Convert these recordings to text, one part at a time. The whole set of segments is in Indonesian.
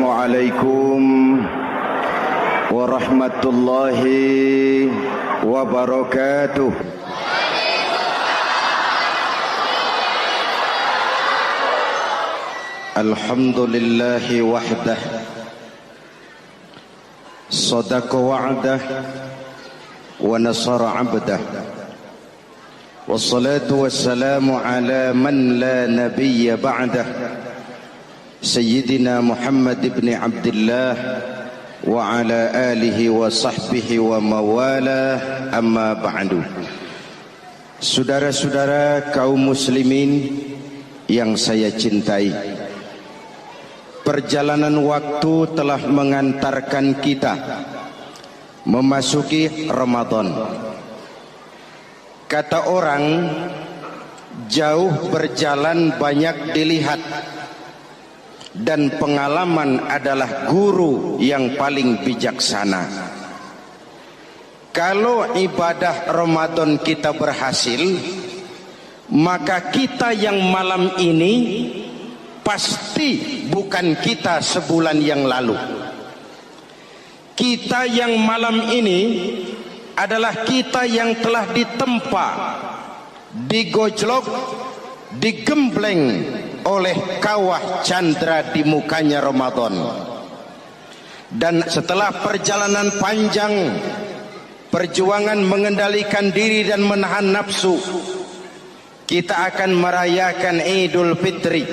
Assalamualaikum warahmatullahi wabarakatuh. Alhamdulillahi wahdah, sadaqa wa'dah wa nasara 'abdah. Wassalatu wassalamu ala man la nabiyya ba'dah, Sayyidina Muhammad ibn Abdullah wa ala alihi wa sahbihi wa mawalah, amma ba'du. Saudara-saudara kaum muslimin yang saya cintai, perjalanan waktu telah mengantarkan kita memasuki Ramadan. Kata orang, jauh berjalan banyak dilihat, dan pengalaman adalah guru yang paling bijaksana. Kalau ibadah Ramadan kita berhasil, maka kita yang malam ini pasti bukan kita sebulan yang lalu. Kita yang malam ini adalah kita yang telah ditempa, digojlok, digembleng oleh kawah candra di mukanya Ramadan. Dan setelah perjalanan panjang, perjuangan mengendalikan diri dan menahan nafsu, kita akan merayakan Idul Fitri.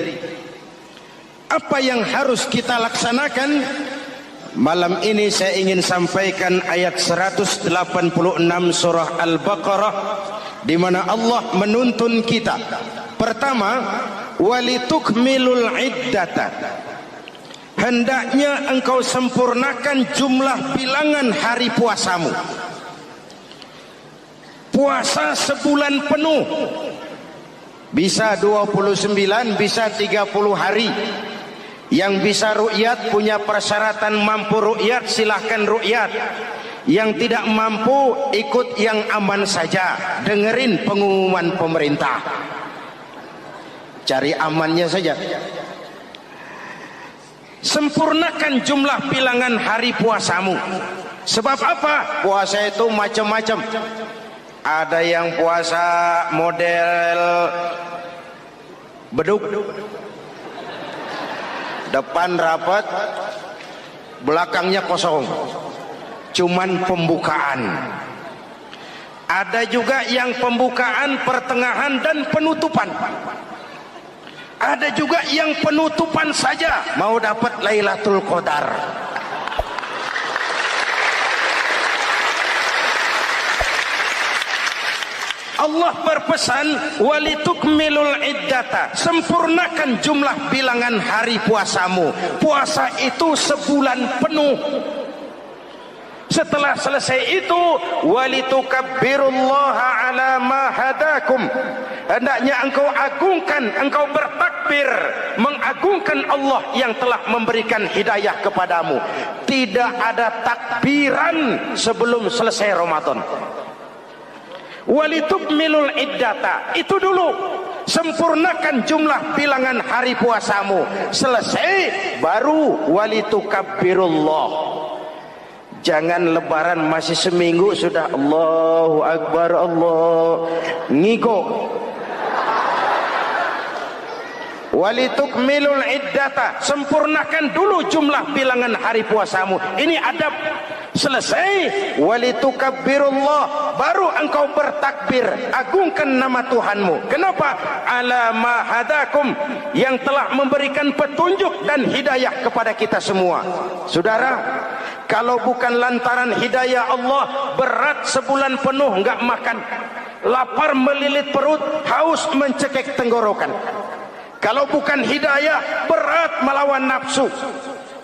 Apa yang harus kita laksanakan? Malam ini saya ingin sampaikan ayat 186 surah Al-Baqarah, di mana Allah menuntun kita. Pertama, walitukmilul iddata, hendaknya engkau sempurnakan jumlah bilangan hari puasamu. Puasa sebulan penuh, bisa 29, bisa 30 hari. Yang bisa ru'yat, punya persyaratan mampu ru'yat, silahkan ru'yat. Yang tidak mampu, ikut yang aman saja, dengerin pengumuman pemerintah, cari amannya saja. Sempurnakan jumlah bilangan hari puasamu. Sebab apa? Puasa itu macam-macam. Ada yang puasa model beduk, depan rapat, belakangnya kosong, cuman pembukaan. Ada juga yang pembukaan, pertengahan, dan penutupan. Ada juga yang penutupan saja, mau dapat Lailatul Qadar. Allah berpesan, walitukmilul iddata, sempurnakan jumlah bilangan hari puasamu. Puasa itu sebulan penuh. Setelah selesai itu, walitukabbirullaha ala ma hadakum, hendaknya engkau agungkan, engkau bertakbir, mengagungkan Allah yang telah memberikan hidayah kepadamu. Tidak ada takbiran sebelum selesai Ramadan. Walitukmilul iddata, itu dulu, sempurnakan jumlah bilangan hari puasamu. Selesai baru walitukabbirullah. Jangan lebaran masih seminggu sudah Allahu Akbar, Allah ngigo. Walitukmilul iddata, sempurnakan dulu jumlah bilangan hari puasamu. Ini adab. Selesai, walitukabbirullah, baru engkau bertakbir, agungkan nama Tuhanmu. Kenapa? Ala ma hadakum, yang telah memberikan petunjuk dan hidayah kepada kita semua. Saudara, kalau bukan lantaran hidayah Allah, berat sebulan penuh enggak makan, lapar melilit perut, haus mencekik tenggorokan. Kalau bukan hidayah, berat melawan nafsu.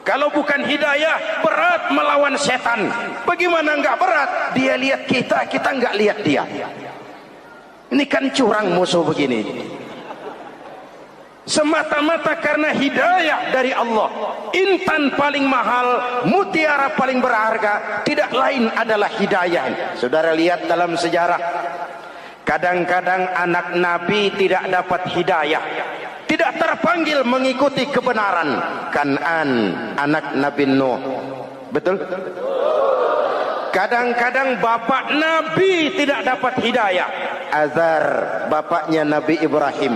Kalau bukan hidayah, berat melawan setan. Bagaimana enggak berat? Dia lihat kita, kita enggak lihat dia. Ini kan curang musuh begini. Semata-mata karena hidayah dari Allah. Intan paling mahal, mutiara paling berharga, tidak lain adalah hidayah. Saudara lihat dalam sejarah, kadang-kadang anak Nabi tidak dapat hidayah, tidak terpanggil terpanggil mengikuti kebenaran. Kan'an, anak Nabi Nuh. Betul? Kadang-kadang bapak Nabi tidak dapat hidayah. Azar, bapaknya Nabi Ibrahim.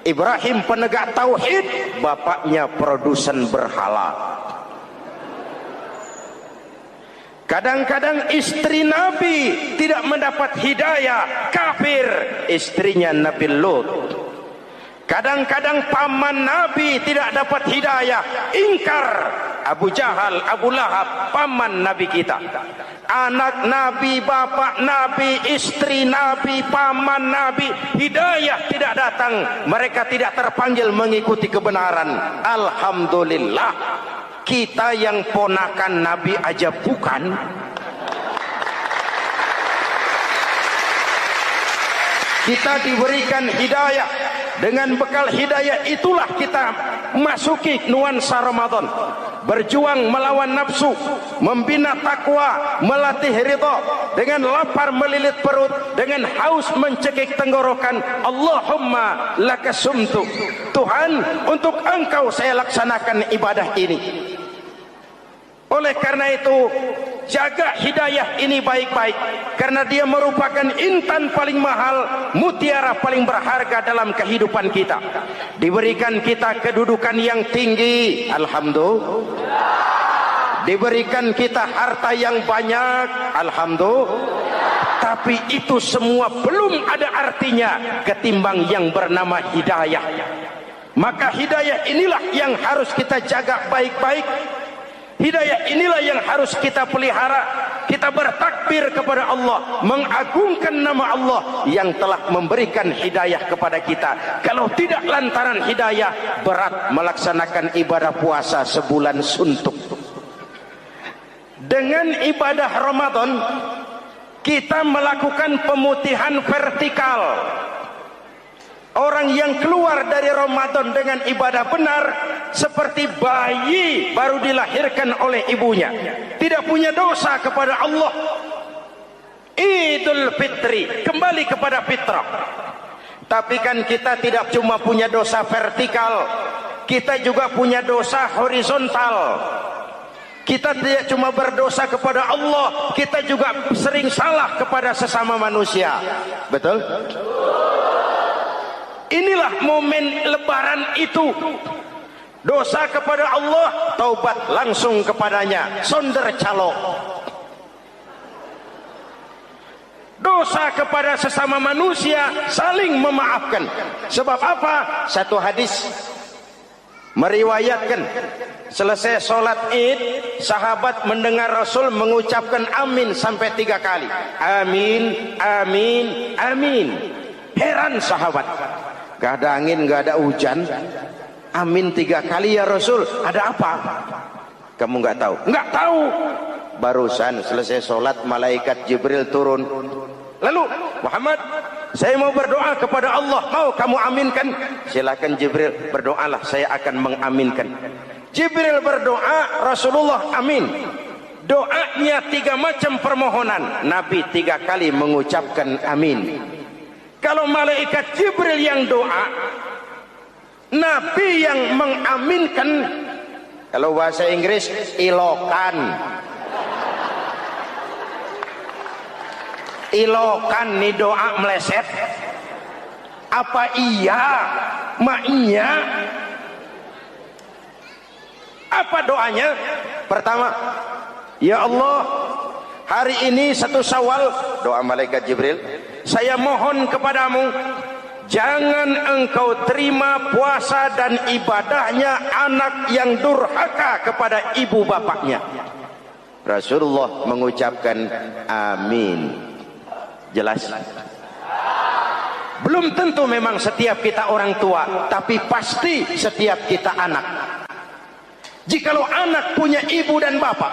Ibrahim penegak tauhid, bapaknya produsen berhala. Kadang-kadang istri Nabi tidak mendapat hidayah, kafir, istrinya Nabi Lut. Kadang-kadang paman Nabi tidak dapat hidayah, ingkar, Abu Jahal, Abu Lahab, paman Nabi kita. Anak Nabi, bapak Nabi, istri Nabi, paman Nabi, hidayah tidak datang. Mereka tidak terpanggil mengikuti kebenaran. Alhamdulillah, kita yang ponakan Nabi aja bukan. Kita diberikan hidayah. Dengan bekal hidayah itulah kita masuki nuansa Ramadan. Berjuang melawan nafsu, membina takwa, melatih ridha, dengan lapar melilit perut, dengan haus mencekik tenggorokan. Allahumma lakasumtu, Tuhan, untuk Engkau saya laksanakan ibadah ini. Oleh karena itu, jaga hidayah ini baik-baik, karena dia merupakan intan paling mahal, mutiara paling berharga dalam kehidupan kita. Diberikan kita kedudukan yang tinggi, alhamdulillah. Diberikan kita harta yang banyak, alhamdulillah. Tapi itu semua belum ada artinya ketimbang yang bernama hidayah. Maka hidayah inilah yang harus kita jaga baik-baik. Hidayah inilah yang harus kita pelihara. Kita bertakbir kepada Allah, mengagungkan nama Allah yang telah memberikan hidayah kepada kita. Kalau tidak lantaran hidayah, berat melaksanakan ibadah puasa sebulan suntuk. Dengan ibadah Ramadan, kita melakukan pemutihan vertikal. Orang yang keluar dari Ramadan dengan ibadah benar seperti bayi baru dilahirkan oleh ibunya, tidak punya dosa kepada Allah. Idul Fitri, kembali kepada fitrah. Tapi kan kita tidak cuma punya dosa vertikal, kita juga punya dosa horizontal. Kita tidak cuma berdosa kepada Allah, kita juga sering salah kepada sesama manusia. Betul? Inilah momen lebaran itu. Dosa kepada Allah, taubat langsung kepadanya, sonder calok. Dosa kepada sesama manusia, saling memaafkan. Sebab apa? Satu hadis meriwayatkan, selesai sholat id, sahabat mendengar Rasul mengucapkan amin sampai 3 kali. Amin, amin, amin. Heran sahabat, gak ada angin, gak ada hujan, amin 3 kali ya Rasul, ada apa? Kamu gak tahu? Gak tahu. Barusan selesai sholat, malaikat Jibril turun. Lalu, Muhammad, saya mau berdoa kepada Allah, mau kamu aminkan? Silakan Jibril, berdoalah, saya akan mengaminkan. Jibril berdoa, Rasulullah amin. Doanya 3 macam permohonan, Nabi 3 kali mengucapkan amin. Kalau malaikat Jibril yang doa, Nabi yang mengaminkan. Kalau bahasa Inggris, ilokan. Ilokan nih doa meleset. Apa iya? Maknya? Apa doanya? Pertama, ya Allah, hari ini 1 Syawal, doa malaikat Jibril, saya mohon kepadamu, jangan engkau terima puasa dan ibadahnya anak yang durhaka kepada ibu bapaknya. Rasulullah mengucapkan amin. Jelas? Belum tentu memang setiap kita orang tua, tapi pasti setiap kita anak. Jikalau anak punya ibu dan bapak,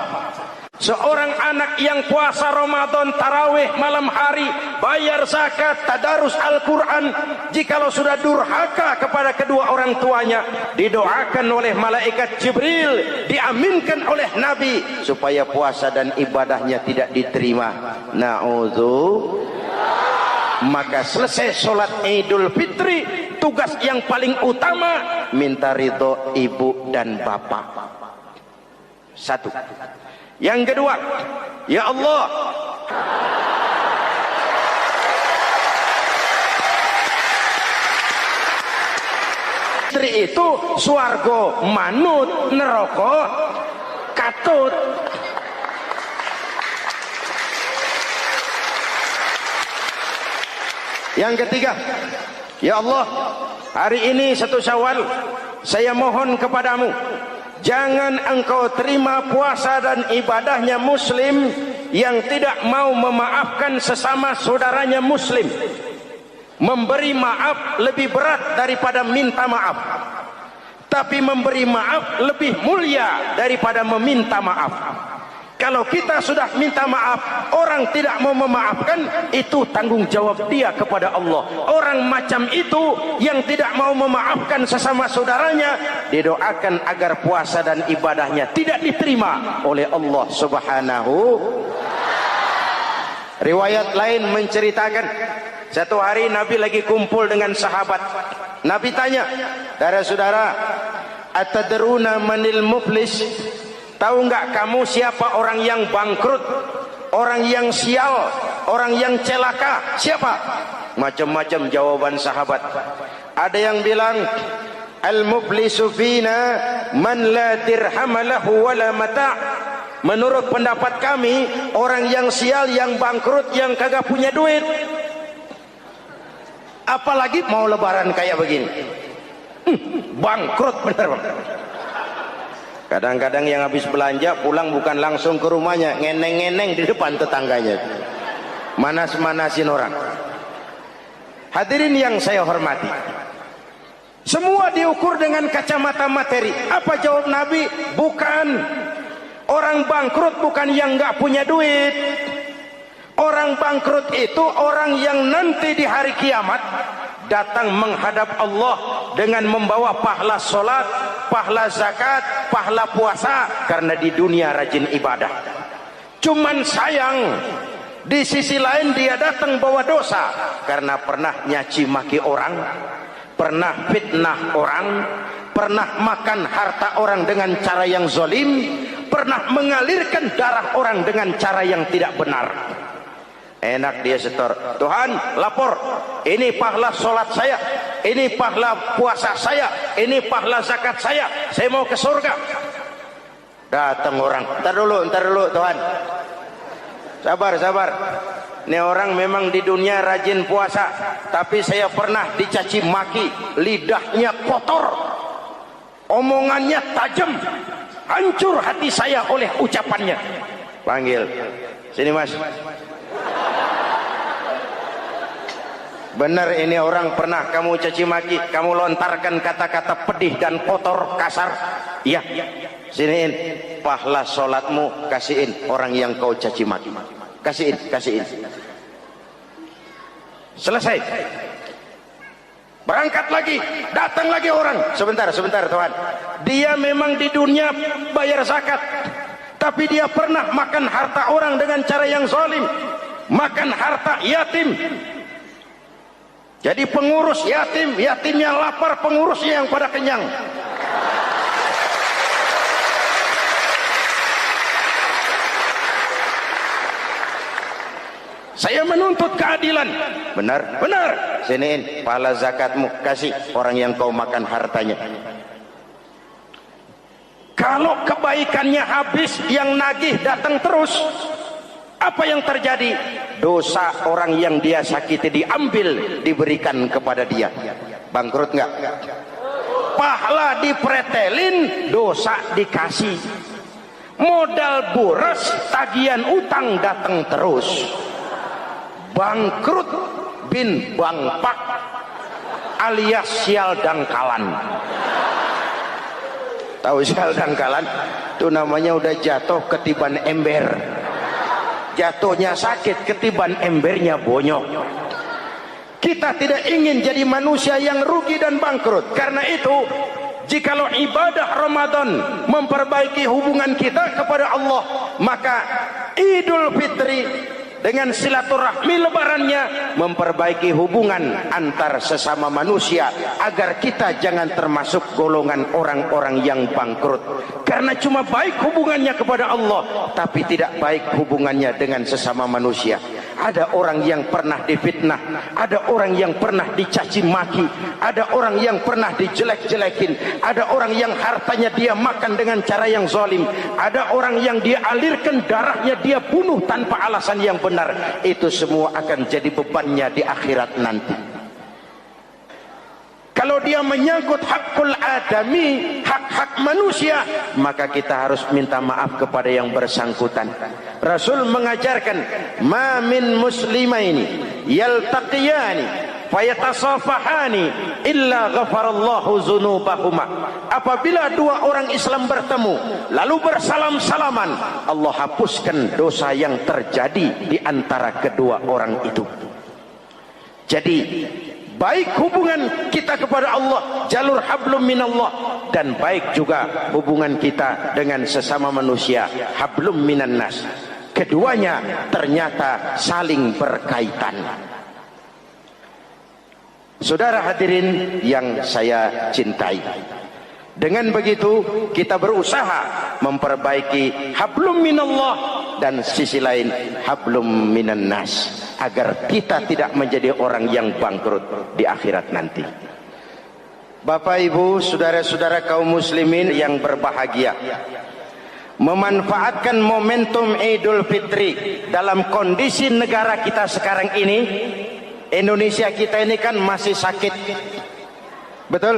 seorang anak yang puasa Ramadan, tarawih malam hari, bayar zakat, tadarus Al-Quran, jikalau sudah durhaka kepada kedua orang tuanya, didoakan oleh malaikat Jibril, diaminkan oleh Nabi, supaya puasa dan ibadahnya tidak diterima. Na'udzu. Maka selesai sholat Idul Fitri, tugas yang paling utama minta ridho ibu dan bapak. Satu. Yang kedua, ya Allah, istri itu swarga manut, neraka katut. Yang ketiga, ya Allah, hari ini 1 Syawal, saya mohon kepadamu, jangan engkau terima puasa dan ibadahnya muslim yang tidak mau memaafkan sesama saudaranya muslim. Memberi maaf lebih berat daripada minta maaf, tapi memberi maaf lebih mulia daripada meminta maaf. Kalau kita sudah minta maaf, orang tidak mau memaafkan, itu tanggung jawab dia kepada Allah. Orang macam itu yang tidak mau memaafkan sesama saudaranya, didoakan agar puasa dan ibadahnya tidak diterima oleh Allah Subhanahu. Riwayat lain menceritakan, satu hari Nabi lagi kumpul dengan sahabat. Nabi tanya, saudara-saudara, atadruna manil muflis? Tahu nggak kamu siapa orang yang bangkrut, orang yang sial, orang yang celaka? Siapa? Macam-macam jawaban sahabat. Ada yang bilang, al-muflisu fina man la dirham lahu wala mata'. Menurut pendapat kami, orang yang sial, yang bangkrut, yang kagak punya duit. Apalagi mau lebaran kayak begini. Bangkrut bener, Bang. Kadang-kadang yang habis belanja pulang bukan langsung ke rumahnya, ngeneng-ngeneng di depan tetangganya, manas-manasin orang. Hadirin yang saya hormati, semua diukur dengan kacamata materi. Apa jawab Nabi? Bukan. Orang bangkrut bukan yang nggak punya duit. Orang bangkrut itu orang yang nanti di hari kiamat datang menghadap Allah dengan membawa pahala solat, pahala zakat, pahala puasa, karena di dunia rajin ibadah. Cuman sayang, di sisi lain dia datang bawa dosa karena pernah nyaci maki orang, pernah fitnah orang, pernah makan harta orang dengan cara yang zalim, pernah mengalirkan darah orang dengan cara yang tidak benar. Enak dia setor, Tuhan lapor, ini pahala sholat saya, ini pahala puasa saya, ini pahala zakat saya mau ke surga. Datang orang, ntar dulu Tuhan, sabar. Ini orang memang di dunia rajin puasa, tapi saya pernah dicaci maki, lidahnya kotor, omongannya tajam, hancur hati saya oleh ucapannya. Panggil, sini Mas. Benar ini orang pernah kamu caci maki, kamu lontarkan kata-kata pedih dan kotor, kasar. Iya, siniin pahala sholatmu, kasihin orang yang kau caci maki, kasihin. Selesai. Berangkat lagi, datang lagi orang. Sebentar Tuhan. Dia memang di dunia bayar zakat, tapi dia pernah makan harta orang dengan cara yang zalim, makan harta yatim. Jadi pengurus yatim, yatimnya lapar, pengurusnya yang pada kenyang. Saya menuntut keadilan. Benar. Siniin pahala zakatmu, kasih orang yang kau makan hartanya. Kalau kebaikannya habis, yang nagih datang terus, apa yang terjadi? Dosa orang yang dia sakiti diambil, diberikan kepada dia. Bangkrut nggak? Pahala dipretelin, dosa dikasih. Modal boros, tagihan utang datang terus. Bangkrut bin bangpak alias sial dangkalan. Tahu sial dangkalan? Itu namanya udah jatuh ketiban ember. Jatuhnya sakit, ketiban embernya bonyok. Kita tidak ingin jadi manusia yang rugi dan bangkrut. Karena itu, jikalau ibadah Ramadan memperbaiki hubungan kita kepada Allah, maka Idul Fitri dengan silaturahmi lebarannya memperbaiki hubungan antar sesama manusia agar kita jangan termasuk golongan orang-orang yang bangkrut. Karena cuma baik hubungannya kepada Allah tapi tidak baik hubungannya dengan sesama manusia. Ada orang yang pernah difitnah, ada orang yang pernah dicaci maki, ada orang yang pernah dijelek-jelekin, ada orang yang hartanya dia makan dengan cara yang zalim, ada orang yang dia alirkan darahnya dia bunuh tanpa alasan yang benar. Itu semua akan jadi bebannya di akhirat nanti. Kalau dia menyangkut hakul adami, hak-hak manusia, maka kita harus minta maaf kepada yang bersangkutan. Rasul mengajarkan, ma min muslimaini yaltaqiyani fayatasafahani illa ghafarallahu dzunubahuma. Apabila dua orang Islam bertemu lalu bersalam-salaman, Allah hapuskan dosa yang terjadi di antara kedua orang itu. Jadi baik hubungan kita kepada Allah, jalur hablum minallah, dan baik juga hubungan kita dengan sesama manusia, hablum minan nas. Keduanya ternyata saling berkaitan. Saudara hadirin yang saya cintai, dengan begitu kita berusaha memperbaiki hablum minallah dan sisi lain hablum minan nas, agar kita tidak menjadi orang yang bangkrut di akhirat nanti. Bapak Ibu, saudara-saudara kaum muslimin yang berbahagia, memanfaatkan momentum Idul Fitri dalam kondisi negara kita sekarang ini. Indonesia kita ini kan masih sakit, betul?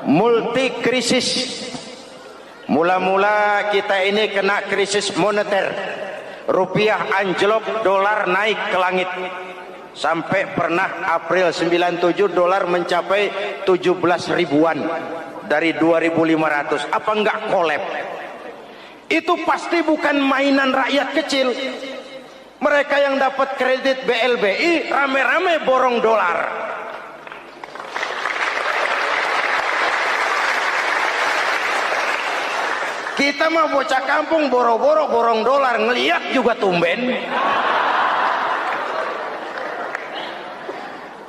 Multi krisis. Mula-mula kita ini kena krisis moneter, rupiah anjlok, dolar naik ke langit. Sampai pernah April 97 dolar mencapai 17 ribuan dari 2.500. Apa enggak kolab? Itu pasti bukan mainan rakyat kecil. Mereka yang dapat kredit BLBI rame-rame borong dolar. Kita mah bocah kampung boro-boro borong dolar, ngeliat juga tumben.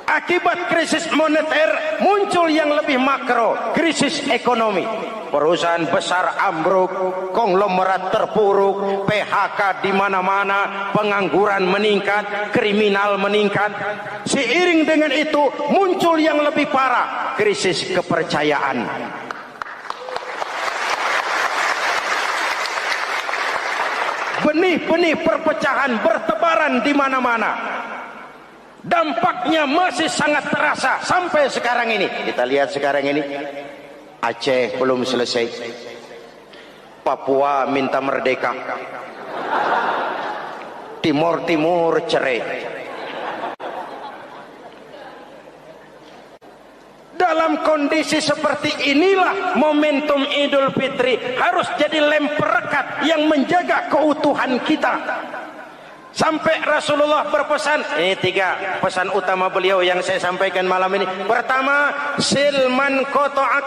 Akibat krisis moneter muncul yang lebih makro, krisis ekonomi. Perusahaan besar ambruk, konglomerat terpuruk, PHK di mana-mana, pengangguran meningkat, kriminal meningkat. Seiring dengan itu muncul yang lebih parah, krisis kepercayaan. Benih-benih perpecahan bertebaran di mana-mana. Dampaknya masih sangat terasa sampai sekarang ini. Kita lihat sekarang ini, Aceh belum selesai, Papua minta merdeka, Timur Timur cerai. Dalam kondisi seperti inilah momentum Idul Fitri harus jadi lem perekat yang menjaga keutuhan kita. Sampai Rasulullah berpesan, ini 3 pesan utama beliau yang saya sampaikan malam ini. Pertama, silman qata'ak,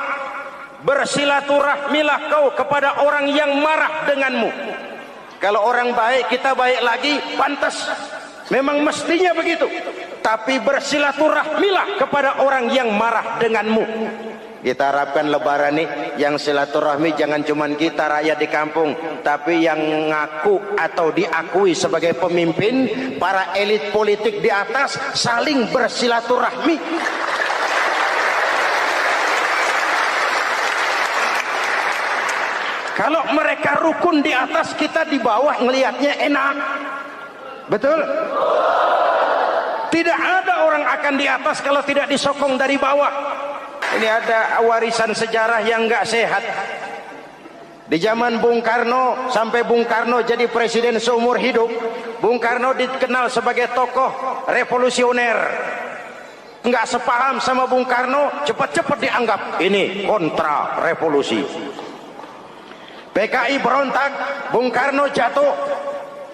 bersilaturahmilah kau kepada orang yang marah denganmu. Kalau orang baik kita baik lagi, pantas, memang mestinya begitu. Tapi bersilaturahmilah kepada orang yang marah denganmu. Kita harapkan lebaran ini yang silaturahmi jangan cuman kita rakyat di kampung, tapi yang ngaku atau diakui sebagai pemimpin, para elit politik di atas saling bersilaturahmi. Kalau mereka rukun di atas, kita di bawah ngelihatnya enak. Betul? Tidak ada orang akan di atas kalau tidak disokong dari bawah. Ini ada warisan sejarah yang enggak sehat. Di zaman Bung Karno, sampai Bung Karno jadi presiden seumur hidup, Bung Karno dikenal sebagai tokoh revolusioner. Enggak sepaham sama Bung Karno, cepat-cepat dianggap ini kontra revolusi. PKI berontak, Bung Karno jatuh,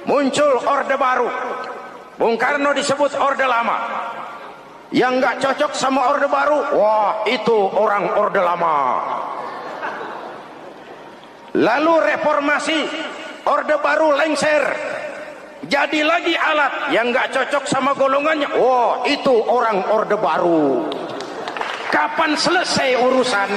muncul orde baru. Bung Karno disebut orde lama. Yang nggak cocok sama orde baru, wah itu orang orde lama. Lalu reformasi, orde baru lengser, jadi lagi alat yang nggak cocok sama golongannya. Oh, itu orang Orde Baru. Kapan selesai urusan?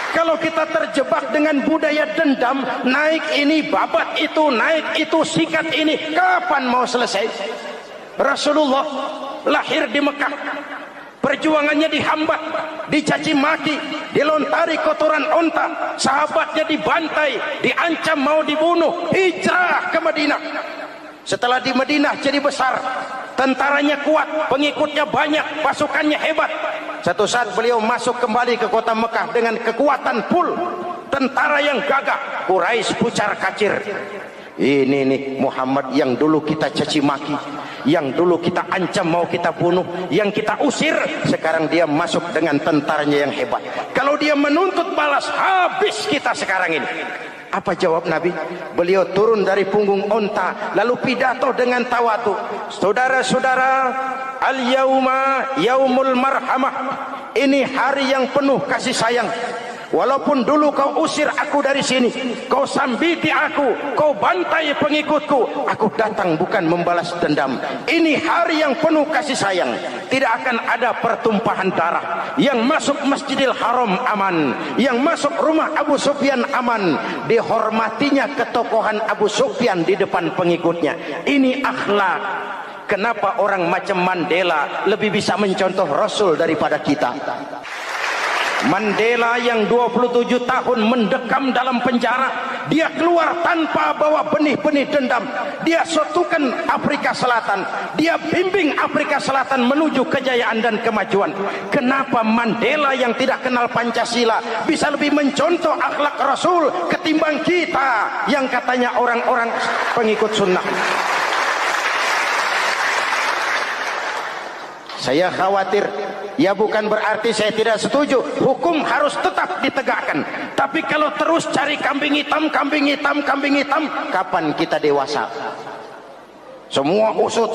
Kalau kita terjebak dengan budaya dendam, naik ini, babat itu, naik itu, sikat ini, kapan mau selesai? Rasulullah lahir di Mekah, perjuangannya dihambat, dicaci maki, dilontari kotoran onta, sahabatnya dibantai, diancam mau dibunuh, hijrah ke Madinah. Setelah di Madinah jadi besar, tentaranya kuat, pengikutnya banyak, pasukannya hebat. Satu saat beliau masuk kembali ke kota Mekah dengan kekuatan full, tentara yang gagah, Quraisy pucar kacir. Ini nih Muhammad yang dulu kita caci maki, yang dulu kita ancam mau kita bunuh, yang kita usir, sekarang dia masuk dengan tentaranya yang hebat. Kalau dia menuntut balas, habis kita sekarang ini. Apa jawab Nabi? Beliau turun dari punggung onta, lalu pidato dengan tawadu. Saudara-saudara, al-yauma yaumul marhamah. Ini hari yang penuh kasih sayang. Walaupun dulu kau usir aku dari sini, kau sambiti aku, kau bantai pengikutku, aku datang bukan membalas dendam. Ini hari yang penuh kasih sayang. Tidak akan ada pertumpahan darah. Yang masuk Masjidil Haram aman, yang masuk rumah Abu Sufyan aman. Dihormatinya ketokohan Abu Sufyan di depan pengikutnya. Ini akhlak. Kenapa orang macam Mandela lebih bisa mencontoh Rasul daripada kita? Mandela yang 27 tahun mendekam dalam penjara, dia keluar tanpa bawa benih-benih dendam. Dia satukan Afrika Selatan, dia bimbing Afrika Selatan menuju kejayaan dan kemajuan. Kenapa Mandela yang tidak kenal Pancasila bisa lebih mencontoh akhlak Rasul ketimbang kita yang katanya orang-orang pengikut sunnah? Saya khawatir, ya bukan berarti saya tidak setuju, hukum harus tetap ditegakkan. Tapi kalau terus cari kambing hitam, kapan kita dewasa? Semua usut,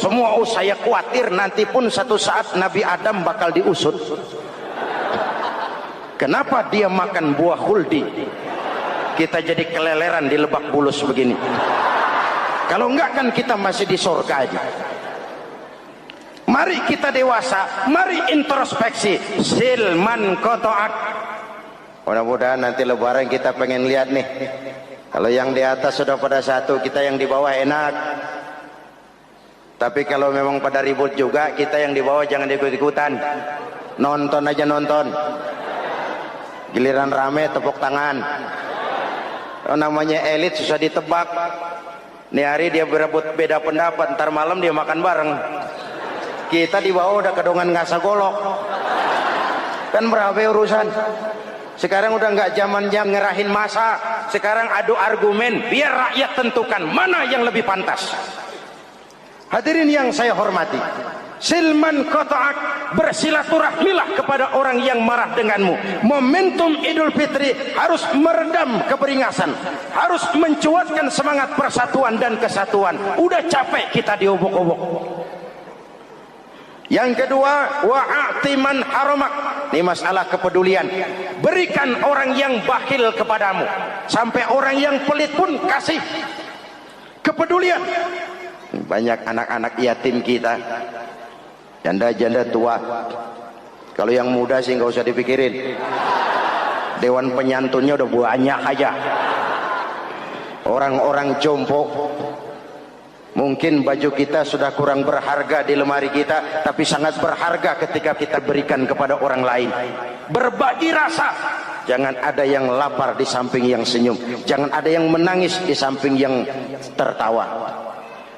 saya khawatir nanti pun satu saat Nabi Adam bakal diusut. Kenapa dia makan buah khuldi? Kita jadi keleleran di Lebak Bulus begini. Kalau enggak kan kita masih di surga aja. Mari kita dewasa, mari introspeksi. Silman kotoak. Mudah-mudahan nanti lebaran kita pengen lihat nih. Kalau yang di atas sudah pada satu, kita yang di bawah enak. Tapi kalau memang pada ribut juga, kita yang di bawah jangan ikut-ikutan. Nonton aja nonton. Giliran rame tepuk tangan. Oh, namanya elit susah ditebak. Nih hari dia berebut beda pendapat, ntar malam dia makan bareng. Kita di bawah udah kedongan ngasa golok. Kan berapa urusan? Sekarang udah nggak zaman yang ngerahin masa. Sekarang adu argumen, biar rakyat tentukan mana yang lebih pantas. Hadirin yang saya hormati, silman qata'ak, bersilaturahmilah kepada orang yang marah denganmu. Momentum Idul Fitri harus meredam keberingasan, harus mencuatkan semangat persatuan dan kesatuan. Udah capek kita diobok-obok. Yang kedua, wa'atiman haramak. Ini masalah kepedulian. Berikan orang yang bakhil kepadamu, sampai orang yang pelit pun kasih. Kepedulian. Banyak anak-anak yatim kita, janda-janda tua. Kalau yang muda sih nggak usah dipikirin. Dewan penyantunnya udah banyak aja. Orang-orang jompo. Mungkin baju kita sudah kurang berharga di lemari kita, tapi sangat berharga ketika kita berikan kepada orang lain. Berbagi rasa. Jangan ada yang lapar di samping yang senyum. Jangan ada yang menangis di samping yang tertawa.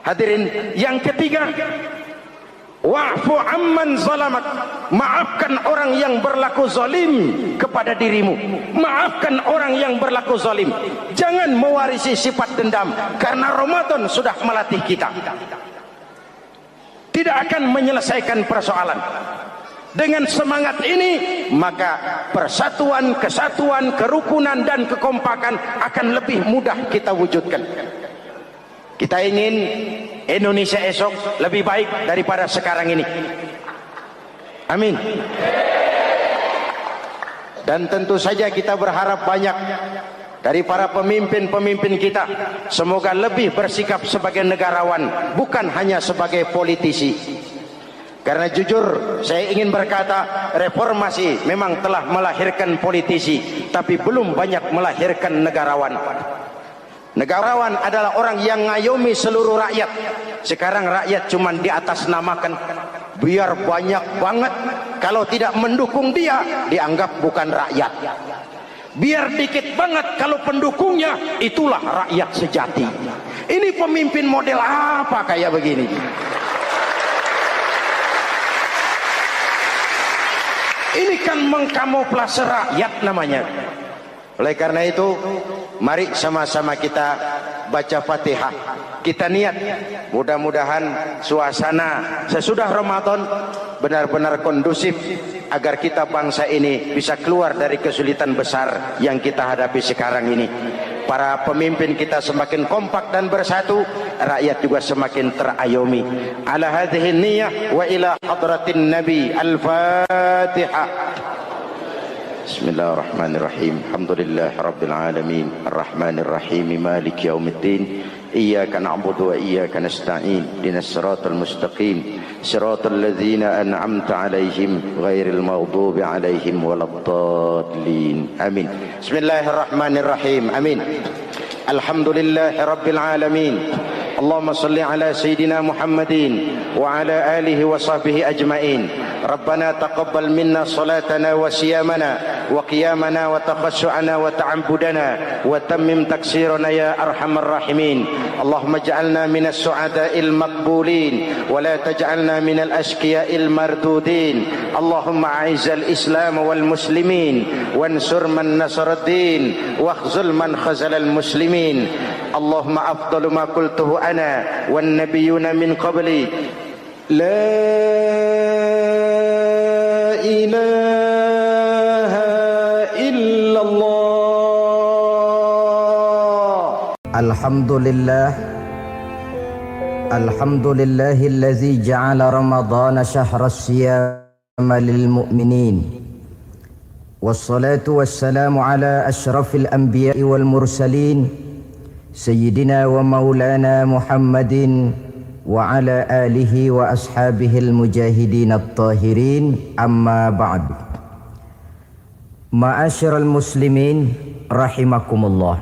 Hadirin, yang ketiga, wa'fu amman zalamak. Maafkan orang yang berlaku zalim kepada dirimu. Maafkan orang yang berlaku zalim. Jangan mewarisi sifat dendam, karena Ramadan sudah melatih kita. Tidak akan menyelesaikan persoalan. Dengan semangat ini, maka persatuan, kesatuan, kerukunan dan kekompakan akan lebih mudah kita wujudkan. Kita ingin Indonesia esok lebih baik daripada sekarang ini. Amin. Dan tentu saja kita berharap banyak dari para pemimpin-pemimpin kita, semoga lebih bersikap sebagai negarawan, bukan hanya sebagai politisi. Karena jujur saya ingin berkata, reformasi memang telah melahirkan politisi, tapi belum banyak melahirkan negarawan. Negarawan adalah orang yang ngayomi seluruh rakyat. Sekarang rakyat cuma di atas namakan, biar banyak banget. Kalau tidak mendukung dia, dianggap bukan rakyat. Biar dikit banget, kalau pendukungnya, itulah rakyat sejati. Ini pemimpin model apa kayak begini? Ini kan mengkamuflase rakyat namanya. Oleh karena itu, mari sama-sama kita baca Fatihah. Kita niat, mudah-mudahan suasana sesudah Ramadan benar-benar kondusif, agar kita bangsa ini bisa keluar dari kesulitan besar yang kita hadapi sekarang ini. Para pemimpin kita semakin kompak dan bersatu, rakyat juga semakin terayomi. Ala hadhihi niyyah wa ila hadratin nabi. Al-Fatihah. Bismillahirrahmanirrahim. Alhamdulillahi rabbil alamin. Arrahmanir rahim. Maliki yaumiddin. Iyyaka na'budu wa iyyaka nasta'in. Ihdinas siratal mustaqim. Siratal ladzina an'amta 'alaihim ghairil maghdubi 'alaihim waladdallin. Amin. Bismillahirrahmanirrahim. Amin. Alhamdulillahi rabbil alamin. Allahumma salli ala sayyidina Muhammadin wa ala alihi wa sahbihi ajma'in. Rabbana taqabbal minna salatana wa siyamana wa qiyamana wa takhassu'ana wa ta'abbudana wa tammim taksirana ya arhamar rahimin. Allahumma ij'alna minas su'ada'il maqbulin wa la taj'alna minal ashqiya'il mardudin. Allahumma a'izzal islam wal muslimin wansur man nasaraddin wakhzul man khazalal muslimin. Allahumma afdalu ma qultuhu ana wan nabiyyuna min qabli la ilaha illallah. Alhamdulillahillazi ja'ala ramadhana syahra siyama lil mu'minin. Wassalatu wassalamu ala asyrafil anbiya'i wal mursalin Sayyidina wa maulana Muhammadin wa ala alihi wa ashabihil mujahidin at-tahirin, amma ba'd. Ma'asyiral muslimin rahimakumullah.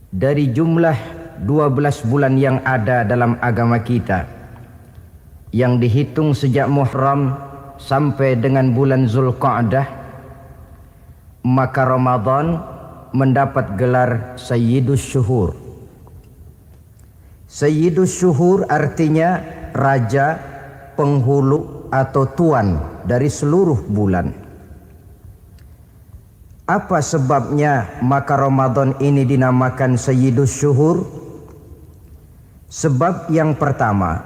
Dari jumlah 12 bulan yang ada dalam agama kita, yang dihitung sejak Muharram sampai dengan bulan Zulqa'dah, maka Ramadan mendapat gelar Sayyidus Syuhur. Sayyidus Syuhur artinya raja, penghulu atau tuan dari seluruh bulan. Apa sebabnya maka Ramadan ini dinamakan Sayyidus Syuhur? Sebab yang pertama,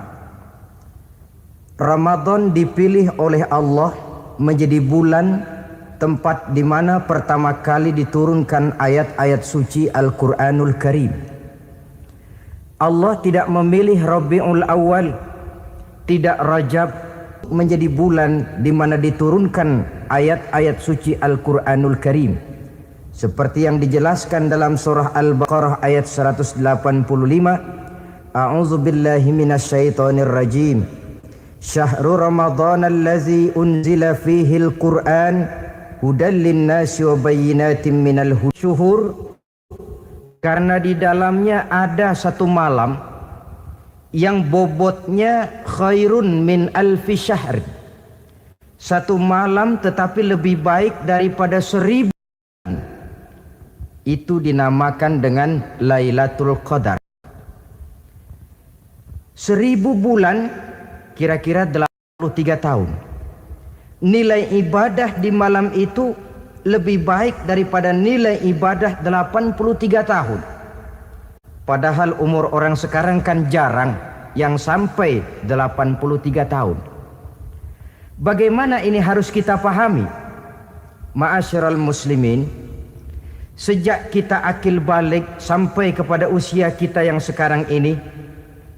Ramadan dipilih oleh Allah menjadi bulan tempat di mana pertama kali diturunkan ayat-ayat suci Al-Quranul Karim. Allah tidak memilih Rabiul Awal, tidak Rajab menjadi bulan di mana diturunkan ayat-ayat suci Al-Quranul Karim, seperti yang dijelaskan dalam surah Al-Baqarah ayat 185. A'udzu billahi minasyaitonir rajim. Syahrul Ramadhan allazi unzila fihi al-Qur'an hudal linnasi wa bayyinatin minal syuhur, karena di dalamnya ada satu malam yang bobotnya khairun min alfi syahr, satu malam tetapi lebih baik daripada 1000. Itu dinamakan dengan Lailatul Qadar. 1000 bulan kira-kira 83 tahun. Nilai ibadah di malam itu lebih baik daripada nilai ibadah 83 tahun. Padahal umur orang sekarang kan jarang yang sampai 83 tahun. Bagaimana ini harus kita pahami? Ma'asyiral muslimin, sejak kita akil balik sampai kepada usia kita yang sekarang ini,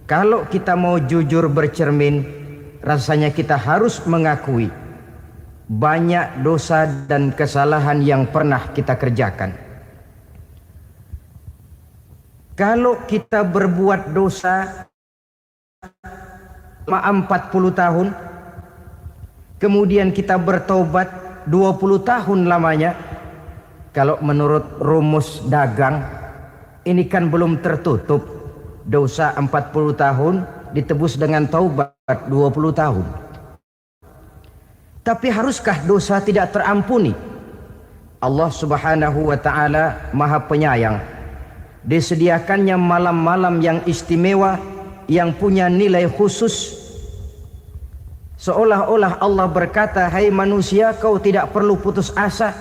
kalau kita mau jujur bercermin, rasanya kita harus mengakui banyak dosa dan kesalahan yang pernah kita kerjakan. Kalau kita berbuat dosa 40 tahun, kemudian kita bertobat 20 tahun lamanya, kalau menurut rumus dagang, ini kan belum tertutup. Dosa 40 tahun ditebus dengan taubat 20 tahun. Tapi haruskah dosa tidak terampuni? Allah Subhanahu wa ta'ala Maha Penyayang. Disediakannya malam-malam yang istimewa, yang punya nilai khusus. Seolah-olah Allah berkata, hai manusia, kau tidak perlu putus asa.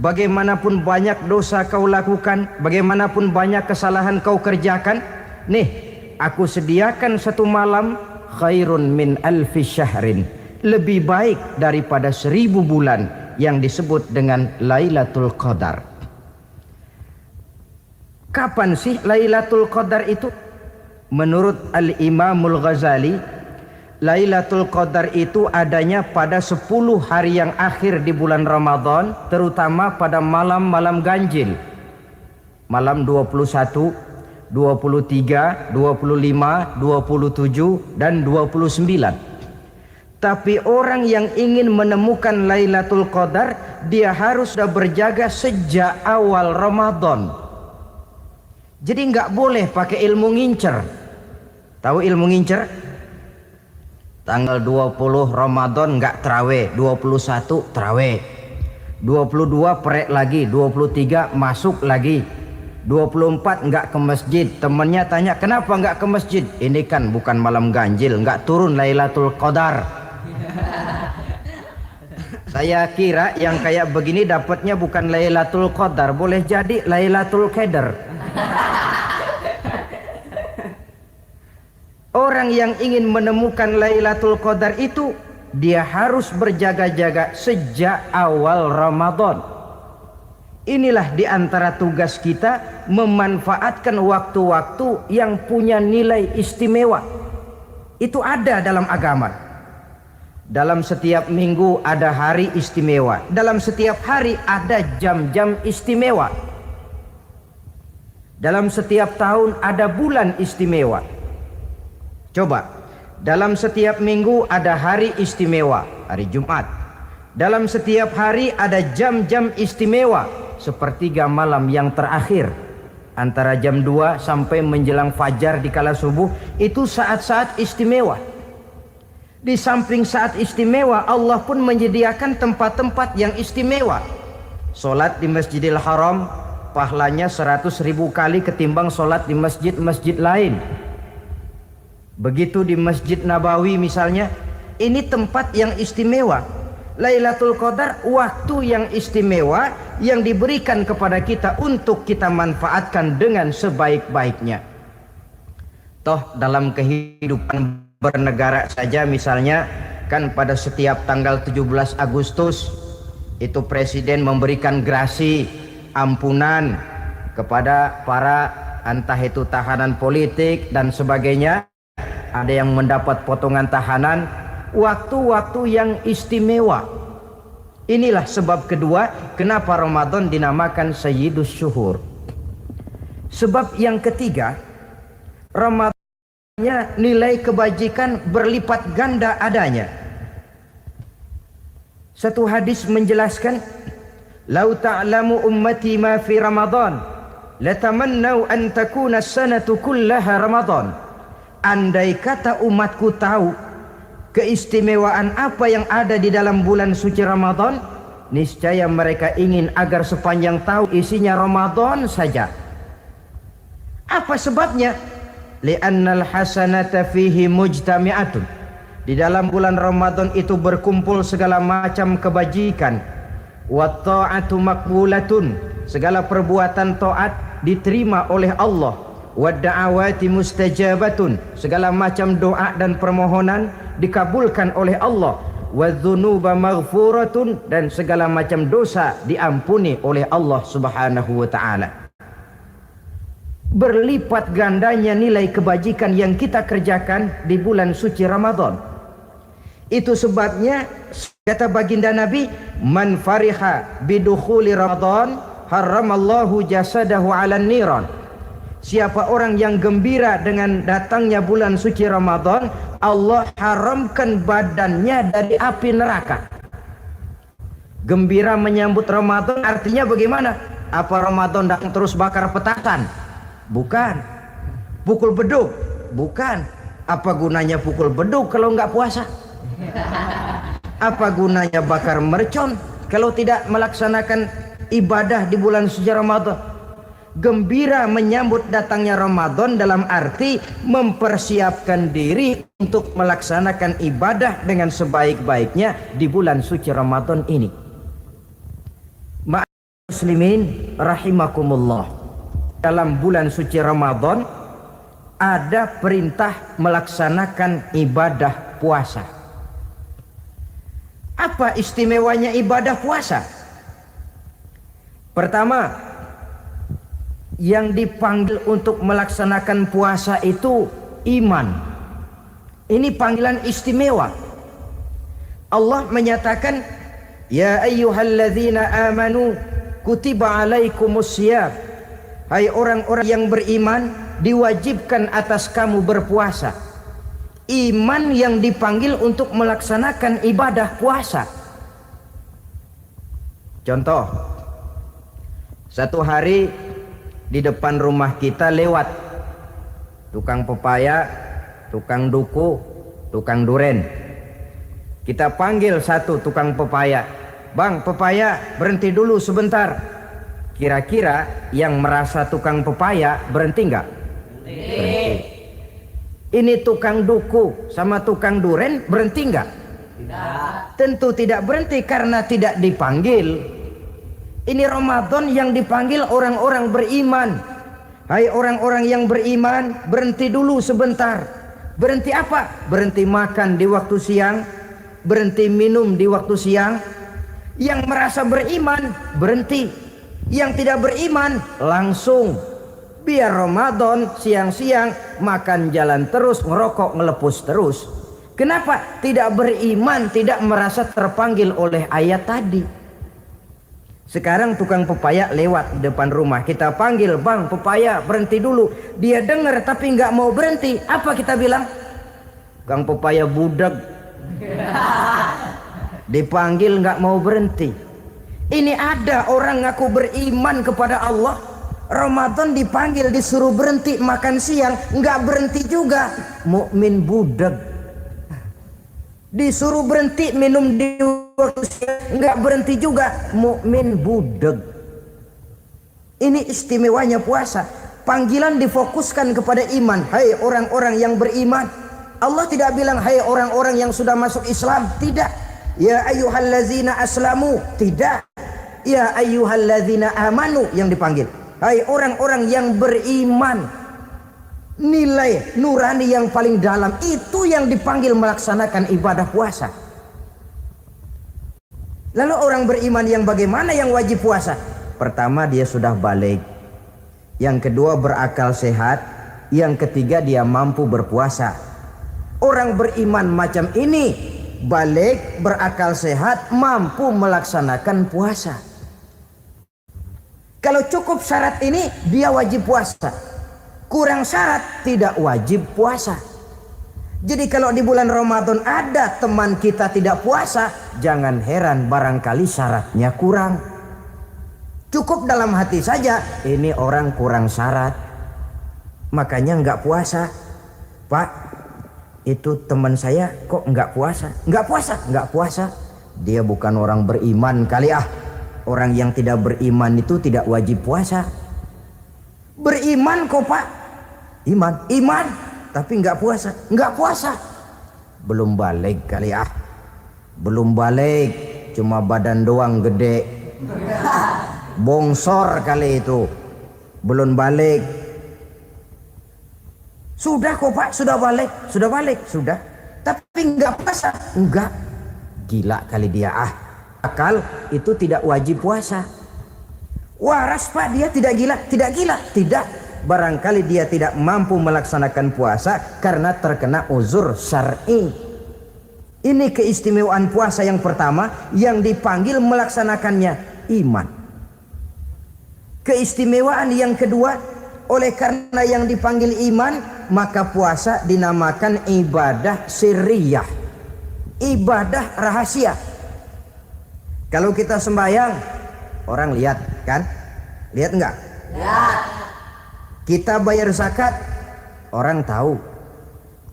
Bagaimanapun banyak dosa kau lakukan, bagaimanapun banyak kesalahan kau kerjakan, nih, aku sediakan satu malam, khairun min alfi syahrin, lebih baik daripada 1000 bulan, yang disebut dengan Lailatul Qadar. Kapan sih Lailatul Qadar itu? Menurut Al-Imamul Ghazali, Lailatul Qadar itu adanya pada 10 hari yang akhir di bulan Ramadan, terutama pada malam-malam ganjil. Malam 21, 23, 25, 27, dan 29. Tapi orang yang ingin menemukan Lailatul Qadar, dia harus sudah berjaga sejak awal Ramadan. Jadi nggak boleh pakai ilmu ngincer. Tahu ilmu ngincer? Tanggal 20 Ramadan nggak terawih, 21 terawih, 22 perek lagi, 23 masuk lagi, 24 nggak ke masjid. Temennya tanya, kenapa nggak ke masjid? Ini kan bukan malam ganjil, nggak turun Lailatul Qadar. Saya kira yang kayak begini dapatnya bukan Lailatul Qadar, boleh jadi Lailatul Qadar. Orang yang ingin menemukan Lailatul Qadar itu, dia harus berjaga-jaga sejak awal Ramadan. Inilah di antara tugas kita, memanfaatkan waktu-waktu yang punya nilai istimewa. Itu ada dalam agama. Dalam setiap minggu ada hari istimewa. Dalam setiap hari ada jam-jam istimewa. Dalam setiap tahun ada bulan istimewa. Coba, dalam setiap minggu ada hari istimewa, hari Jumat. Dalam setiap hari ada jam-jam istimewa, sepertiga malam yang terakhir, antara jam 2 sampai menjelang fajar di kala subuh, itu saat-saat istimewa. Di samping saat istimewa, Allah pun menyediakan tempat-tempat yang istimewa. Solat di Masjidil Haram, pahalanya 100.000 kali ketimbang solat di masjid-masjid lain. Begitu di Masjid Nabawi misalnya, ini tempat yang istimewa. Lailatul Qadar waktu yang istimewa yang diberikan kepada kita untuk kita manfaatkan dengan sebaik-baiknya. Toh dalam kehidupan bernegara saja misalnya, kan pada setiap tanggal 17 Agustus itu presiden memberikan grasi ampunan kepada para entah itu tahanan politik dan sebagainya. Ada yang mendapat potongan tahanan, waktu-waktu yang istimewa. Inilah sebab kedua kenapa Ramadan dinamakan Sayyidus Syuhur. Sebab yang ketiga, Ramadannya nilai kebajikan berlipat ganda adanya. Satu hadis menjelaskan, "Lau ta'lamu ummati ma fi Ramadan, latamannau an takuna as-sanatu kullaha Ramadan." Andai kata umatku tahu keistimewaan apa yang ada di dalam bulan suci Ramadan, niscaya mereka ingin agar sepanjang tahun isinya Ramadan saja. Apa sebabnya? Li'annal hasanata fihi mujtami'atun. Di dalam bulan Ramadan itu berkumpul segala macam kebajikan. Wa ta'atu maqbulatun. Segala perbuatan taat diterima oleh Allah. Wadda'awati mustajabatun, segala macam doa dan permohonan dikabulkan oleh Allah. Wadzunuba maghfuratun, dan segala macam dosa diampuni oleh Allah Subhanahu wa ta'ala. Berlipat gandanya nilai kebajikan yang kita kerjakan di bulan suci Ramadan. Itu sebabnya Kata baginda Nabi, man fariha bidukhuli Ramadan haramallahu jasadahu 'alan niran. Siapa orang yang gembira dengan datangnya bulan suci Ramadan, Allah haramkan badannya dari api neraka. Gembira menyambut Ramadan artinya bagaimana? Apa Ramadan datang terus bakar petasan? Bukan. Pukul beduk? Bukan. Apa gunanya pukul beduk kalau nggak puasa? Apa gunanya bakar mercon kalau tidak melaksanakan ibadah di bulan suci Ramadan? Gembira menyambut datangnya Ramadan dalam arti mempersiapkan diri untuk melaksanakan ibadah dengan sebaik-baiknya di bulan suci Ramadan ini. Muslimin rahimakumullah, dalam bulan suci Ramadan ada perintah melaksanakan ibadah puasa. Apa istimewanya ibadah puasa? Pertama, yang dipanggil untuk melaksanakan puasa itu iman. Ini panggilan istimewa. Allah menyatakan, ya ayyuhalladzina amanu kutiba alaikumussyam. Hai orang-orang yang beriman, diwajibkan atas kamu berpuasa. Iman yang dipanggil untuk melaksanakan ibadah puasa. Contoh, satu hari di depan rumah kita lewat tukang pepaya, tukang duku, tukang duren. Kita panggil satu tukang pepaya, bang pepaya berhenti dulu sebentar. Kira-kira yang merasa tukang pepaya berhenti nggak? Berhenti. Ini tukang duku sama tukang duren berhenti nggak? Tidak. Tentu tidak berhenti karena tidak dipanggil. Ini Ramadan yang dipanggil orang-orang beriman. Hai orang-orang yang beriman, berhenti dulu sebentar. Berhenti apa? Berhenti makan di waktu siang, berhenti minum di waktu siang. Yang merasa beriman berhenti, yang tidak beriman langsung. Biar Ramadan siang-siang makan jalan terus, ngerokok ngelepus terus. Kenapa? Tidak beriman, tidak merasa terpanggil oleh ayat tadi. Sekarang tukang pepaya lewat di depan rumah, kita panggil, bang pepaya berhenti dulu. Dia dengar tapi nggak mau berhenti. Apa kita bilang? Kang pepaya budak. Dipanggil nggak mau berhenti. Ini ada orang ngaku beriman kepada Allah, Ramadan dipanggil disuruh berhenti makan siang, nggak berhenti juga. Mukmin budak. Disuruh berhenti minum di waktu siang, nggak berhenti juga. Mukmin budak. Ini istimewanya puasa. Panggilan difokuskan kepada iman. Hai orang-orang yang beriman. Allah tidak bilang hai orang-orang yang sudah masuk Islam. Tidak. Ya ayyuhallazina aslamu. Tidak. Ya ayyuhallazina amanu yang dipanggil. Hai orang-orang yang beriman, nilai nurani yang paling dalam itu yang dipanggil melaksanakan ibadah puasa. Lalu orang beriman yang bagaimana yang wajib puasa? Pertama, dia sudah balik. Yang kedua, berakal sehat. Yang ketiga, dia mampu berpuasa. Orang beriman macam ini balik, berakal sehat, mampu melaksanakan puasa. Kalau cukup syarat ini, dia wajib puasa. Kurang syarat, tidak wajib puasa. Jadi kalau di bulan Ramadan ada teman kita tidak puasa, jangan heran barangkali syaratnya kurang. Cukup dalam hati saja, ini orang kurang syarat, makanya nggak puasa. Pak, itu teman saya kok nggak puasa? Nggak puasa, nggak puasa. Dia bukan orang beriman kali ah. Orang yang tidak beriman itu tidak wajib puasa. Beriman kok pak? Iman, tapi nggak puasa, nggak puasa. Belum balik kali ah. Belum balik, cuma badan doang gede. Bongsor kali itu. Belum balik. Sudah kok pak, sudah balik, sudah. Tapi nggak puasa, enggak. Gila kali dia ah. Akal itu tidak wajib puasa. Waras pak, dia tidak gila. Barangkali dia tidak mampu melaksanakan puasa karena terkena uzur syar'i. Ini keistimewaan puasa yang pertama yang dipanggil melaksanakannya iman. Keistimewaan yang kedua, oleh karena yang dipanggil iman, maka puasa dinamakan ibadah sirriyah, ibadah rahasia. Kalau kita sembahyang, orang lihat kan? Lihat enggak? Lihat. Kita bayar zakat, orang tahu.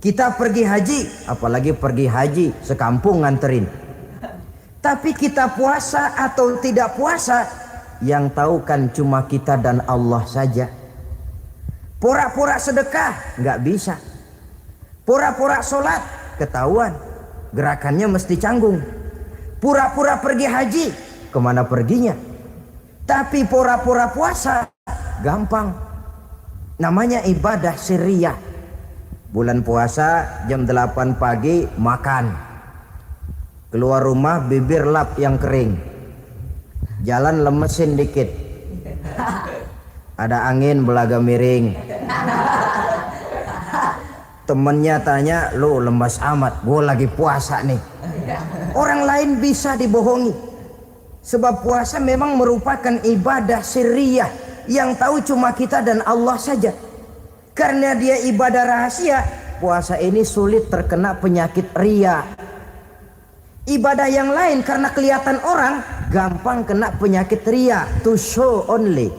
Kita pergi haji, apalagi pergi haji sekampung nganterin. Tapi kita puasa atau tidak puasa, yang tahu kan cuma kita dan Allah saja. Pura-pura sedekah nggak bisa. Pura-pura sholat ketahuan, gerakannya mesti canggung. Pura-pura pergi haji, kemana perginya? Tapi pura-pura puasa gampang. Namanya ibadah sirriyah. Bulan puasa jam 8 pagi makan. Keluar rumah bibir lap yang kering. Jalan lemesin dikit. Ada angin belaga miring. Temennya tanya, "Lu lemas amat, gue lagi puasa nih." Orang lain bisa dibohongi. Sebab puasa memang merupakan ibadah sirriyah yang tahu cuma kita dan Allah saja. Karena dia ibadah rahasia, puasa ini sulit terkena penyakit riya. Ibadah yang lain karena kelihatan orang gampang kena penyakit riya, to show only.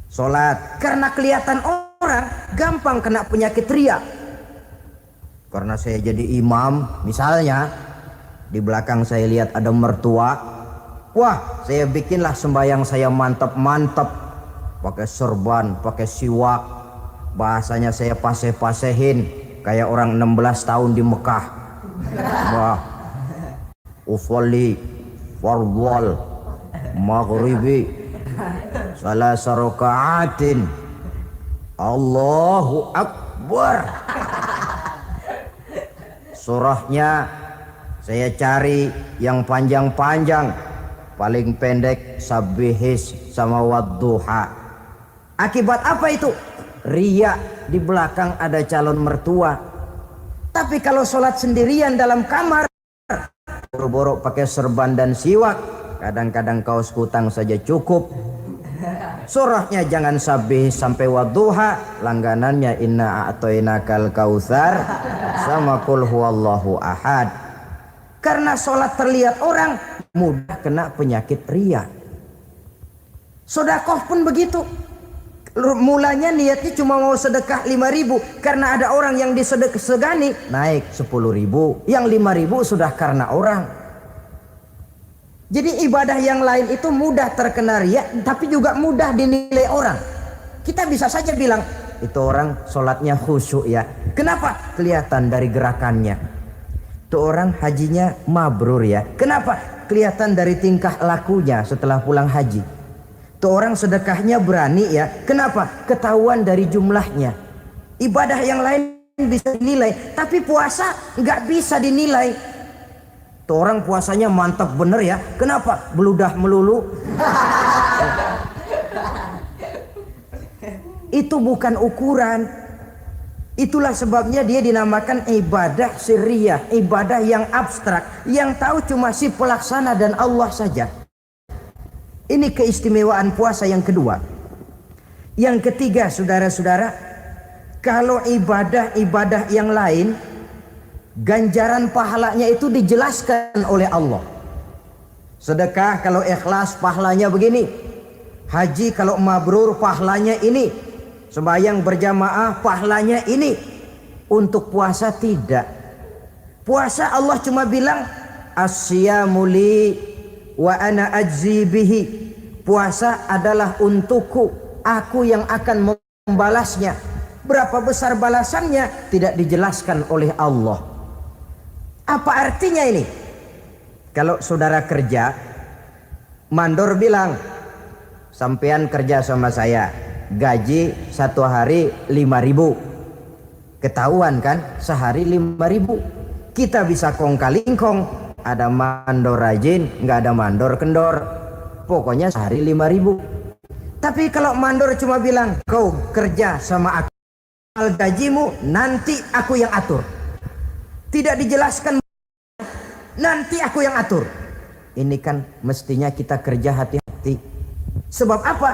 Salat karena kelihatan orang gampang kena penyakit riya. Karena saya jadi imam, misalnya di belakang saya lihat ada mertua, wah saya bikinlah sembahyang saya mantap-mantap, pakai serban, pakai siwak. Bahasanya saya paseh-pasehin kayak orang 16 tahun di Mekah. Wah, ufolli fardwal maghribi salah sarokaatin Allahu Akbar. Surahnya saya cari yang panjang-panjang, paling pendek sabbihis sama wadduha. Akibat apa itu? Riya, di belakang ada calon mertua. Tapi kalau sholat sendirian dalam kamar, boro-boro pakai serban dan siwak, kadang-kadang kaos kutang saja cukup. Surahnya jangan sabih sampai wadduha, langganannya inna a'toinakal kautsar sama qul huwallahu ahad. Karena sholat terlihat orang mudah kena penyakit riya. Sedekah pun begitu. Mulanya niatnya cuma mau sedekah 5.000, karena ada orang yang disegani naik 10.000, yang 5.000 sudah karena orang. Jadi ibadah yang lain itu mudah terkena riya, tapi juga mudah dinilai orang. Kita bisa saja bilang itu orang sholatnya khusyuk ya. Kenapa? Kelihatan dari gerakannya. Itu orang hajinya mabrur ya. Kenapa? Kelihatan dari tingkah lakunya setelah pulang haji. Tuh orang sedekahnya berani ya. Kenapa? Ketahuan dari jumlahnya. Ibadah yang lain bisa dinilai, tapi puasa nggak bisa dinilai. Tuh orang puasanya mantap bener ya. Kenapa? Beludah melulu. Itu bukan ukuran. Itulah sebabnya dia dinamakan ibadah sirriyah, ibadah yang abstrak, yang tahu cuma si pelaksana dan Allah saja. Ini keistimewaan puasa yang kedua. Yang ketiga, saudara-saudara, kalau ibadah-ibadah yang lain, ganjaran pahalanya itu dijelaskan oleh Allah. Sedekah kalau ikhlas pahalanya begini. Haji kalau mabrur pahalanya ini. Sembahyang berjamaah pahalanya ini. Untuk puasa tidak. Puasa Allah cuma bilang as-siyamu li wa ana ajzi bihi. Puasa adalah untukku, aku yang akan membalasnya. Berapa besar balasannya tidak dijelaskan oleh Allah. Apa artinya ini? Kalau saudara kerja, mandor bilang, sampean kerja sama saya, gaji satu hari 5.000. Ketahuan kan, sehari 5.000. Kita bisa kong kali kong. Ada mandor rajin, nggak ada mandor kendor. Pokoknya sehari 5.000. Tapi kalau mandor cuma bilang, kau kerja sama aku, gajimu nanti aku yang atur. Tidak dijelaskan, nanti aku yang atur. Ini kan mestinya kita kerja hati-hati. Sebab apa?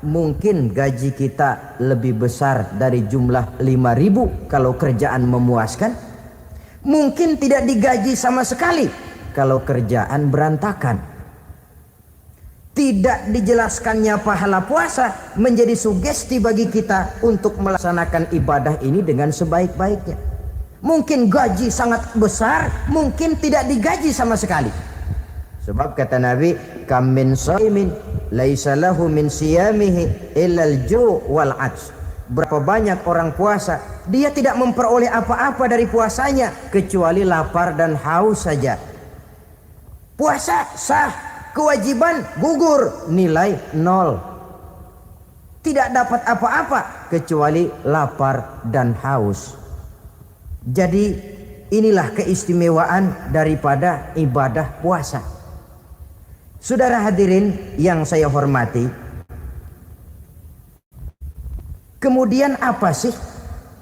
Mungkin gaji kita lebih besar dari jumlah 5.000 kalau kerjaan memuaskan. Mungkin tidak digaji sama sekali kalau kerjaan berantakan. Tidak dijelaskannya pahala puasa menjadi sugesti bagi kita untuk melaksanakan ibadah ini dengan sebaik-baiknya. Mungkin gaji sangat besar, mungkin tidak digaji sama sekali. Sebab kata Nabi, kam min shaimin laisa lahu min siyamihi illa al-ju' wal 'atsy. Berapa banyak orang puasa, dia tidak memperoleh apa-apa dari puasanya kecuali lapar dan haus saja. Puasa sah, kewajiban gugur, nilai 0. Tidak dapat apa-apa kecuali lapar dan haus. Jadi inilah keistimewaan daripada ibadah puasa. Saudara hadirin yang saya hormati, kemudian apa sih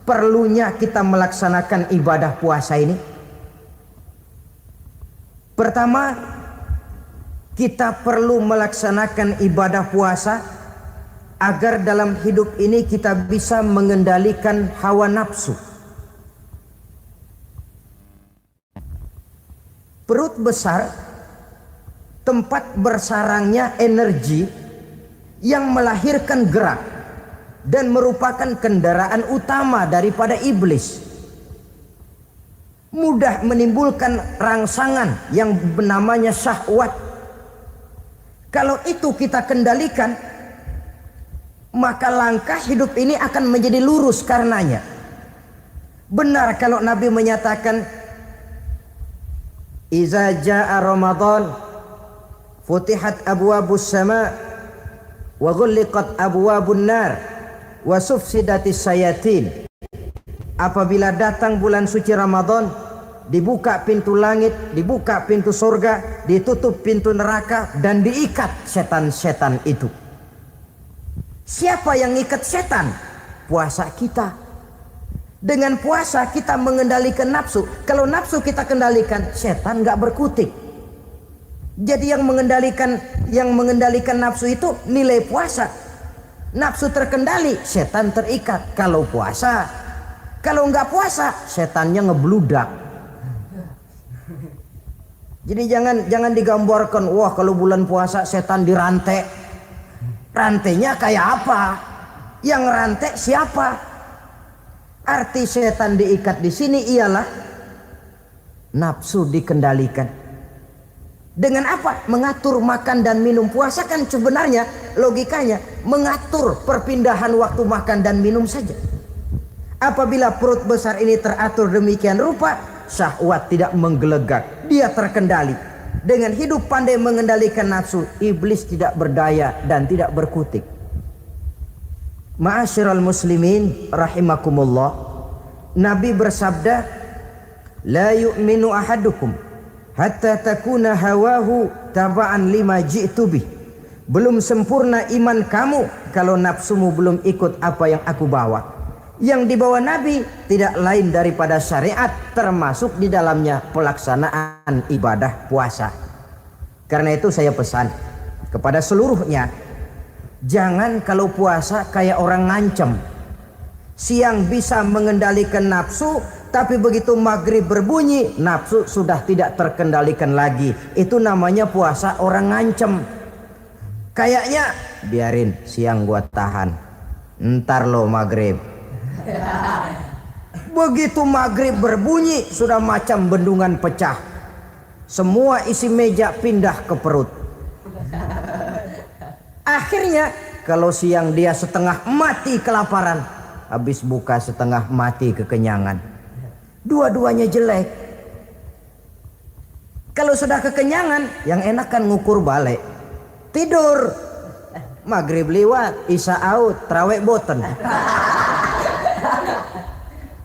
perlunya kita melaksanakan ibadah puasa ini? Pertama, kita perlu melaksanakan ibadah puasa agar dalam hidup ini kita bisa mengendalikan hawa nafsu. Perut besar, tempat bersarangnya energi yang melahirkan gerak dan merupakan kendaraan utama daripada iblis. Mudah menimbulkan rangsangan yang namanya syahwat. Kalau itu kita kendalikan, maka langkah hidup ini akan menjadi lurus karenanya. Benar kalau Nabi menyatakan, iza jaa Ramadan futihat abwabus sama wa ghulliqat abwabun nar wa sufsidatis sayatin. Apabila datang bulan suci Ramadan, dibuka pintu langit, dibuka pintu surga, ditutup pintu neraka, dan diikat setan-setan itu. Siapa yang ikat setan? Puasa kita. Dengan puasa kita mengendalikan nafsu. Kalau nafsu kita kendalikan, setan nggak berkutik. Jadi yang mengendalikan nafsu itu nilai puasa. Nafsu terkendali, setan terikat. Kalau puasa, kalau nggak puasa, setannya ngebludak. Jadi jangan digambarkan, wah kalau bulan puasa setan dirantai. Rantainya kayak apa? Yang rantai siapa? Arti setan diikat di sini ialah nafsu dikendalikan. Dengan apa? Mengatur makan dan minum. Puasa kan sebenarnya logikanya mengatur perpindahan waktu makan dan minum saja. Apabila perut besar ini teratur demikian rupa, syahwat tidak menggelegak, dia terkendali. Dengan hidup pandai mengendalikan nafsu, iblis tidak berdaya dan tidak berkutik. Ma'asyiral muslimin rahimakumullah, Nabi bersabda, la yu'minu ahadukum hatta takuna hawahu taba'an lima ji'tu bih. Belum sempurna iman kamu kalau nafsumu belum ikut apa yang aku bawa. Yang dibawa Nabi tidak lain daripada syariat, termasuk di dalamnya pelaksanaan ibadah puasa. Karena itu saya pesan kepada seluruhnya, jangan kalau puasa kayak orang ngancem. Siang bisa mengendalikan nafsu, tapi begitu maghrib berbunyi, nafsu sudah tidak terkendalikan lagi. Itu namanya puasa orang ngancem. Kayaknya biarin siang gua tahan, ntar lo maghrib. Begitu maghrib berbunyi, sudah macam bendungan pecah. Semua isi meja pindah ke perut. Akhirnya kalau siang dia setengah mati kelaparan, habis buka setengah mati kekenyangan. Dua-duanya jelek. Kalau sudah kekenyangan, yang enak kan ngukur balik. Tidur. Maghrib liwat, isya out, tarawih boten.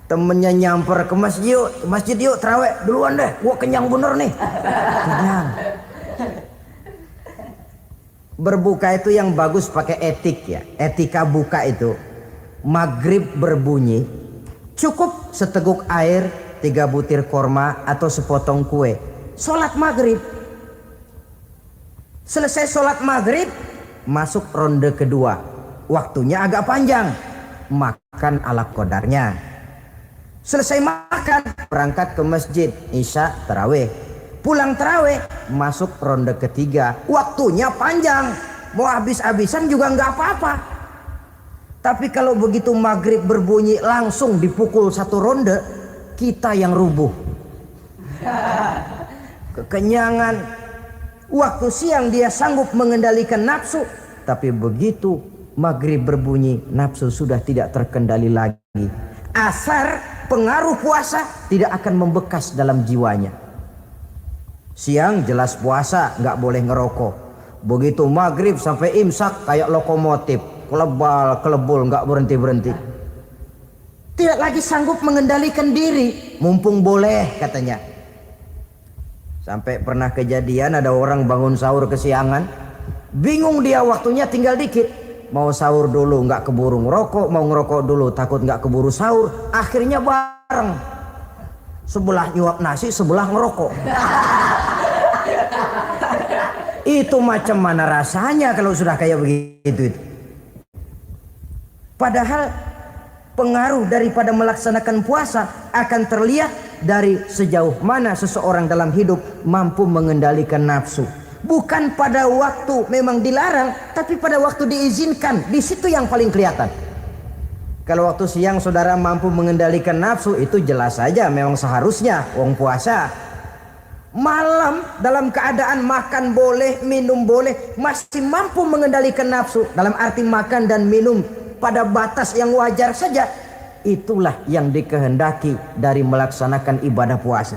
Temennya nyamper ke masjid yuk tarawih duluan deh, gua kenyang bener nih. Kenyang. Berbuka itu yang bagus pakai etik ya, etika buka itu. Maghrib berbunyi, cukup seteguk air 3 butir korma atau sepotong kue. Sholat maghrib. Selesai sholat maghrib, masuk ronde kedua. Waktunya agak panjang. Makan ala qadarnya. Selesai makan, berangkat ke masjid. Isya tarawih. Pulang tarawih, masuk ronde ketiga. Waktunya panjang. Mau habis-habisan juga nggak apa-apa. Tapi kalau begitu maghrib berbunyi langsung dipukul 1 ronde, kita yang rubuh. Kekenyangan. Waktu siang dia sanggup mengendalikan nafsu, tapi begitu maghrib berbunyi, nafsu sudah tidak terkendali lagi. Asar, pengaruh puasa tidak akan membekas dalam jiwanya. Siang jelas puasa, nggak boleh ngerokok. Begitu maghrib sampai imsak kayak lokomotif, kelebul nggak berhenti-berhenti. Tidak lagi sanggup mengendalikan diri, mumpung boleh katanya. Sampai pernah kejadian ada orang bangun sahur kesiangan, bingung dia waktunya tinggal dikit. Mau sahur dulu nggak keburu ngerokok, mau ngerokok dulu takut nggak keburu sahur. Akhirnya bareng, sebelah nyuap nasi, sebelah ngerokok. Itu macam mana rasanya kalau sudah kayak begitu itu. Padahal pengaruh daripada melaksanakan puasa akan terlihat dari sejauh mana seseorang dalam hidup mampu mengendalikan nafsu. Bukan pada waktu memang dilarang, tapi pada waktu diizinkan. Di situ yang paling kelihatan. Kalau waktu siang saudara mampu mengendalikan nafsu, itu jelas saja memang seharusnya wong puasa. Malam dalam keadaan makan boleh, minum boleh, masih mampu mengendalikan nafsu dalam arti makan dan minum pada batas yang wajar saja. Itulah yang dikehendaki dari melaksanakan ibadah puasa.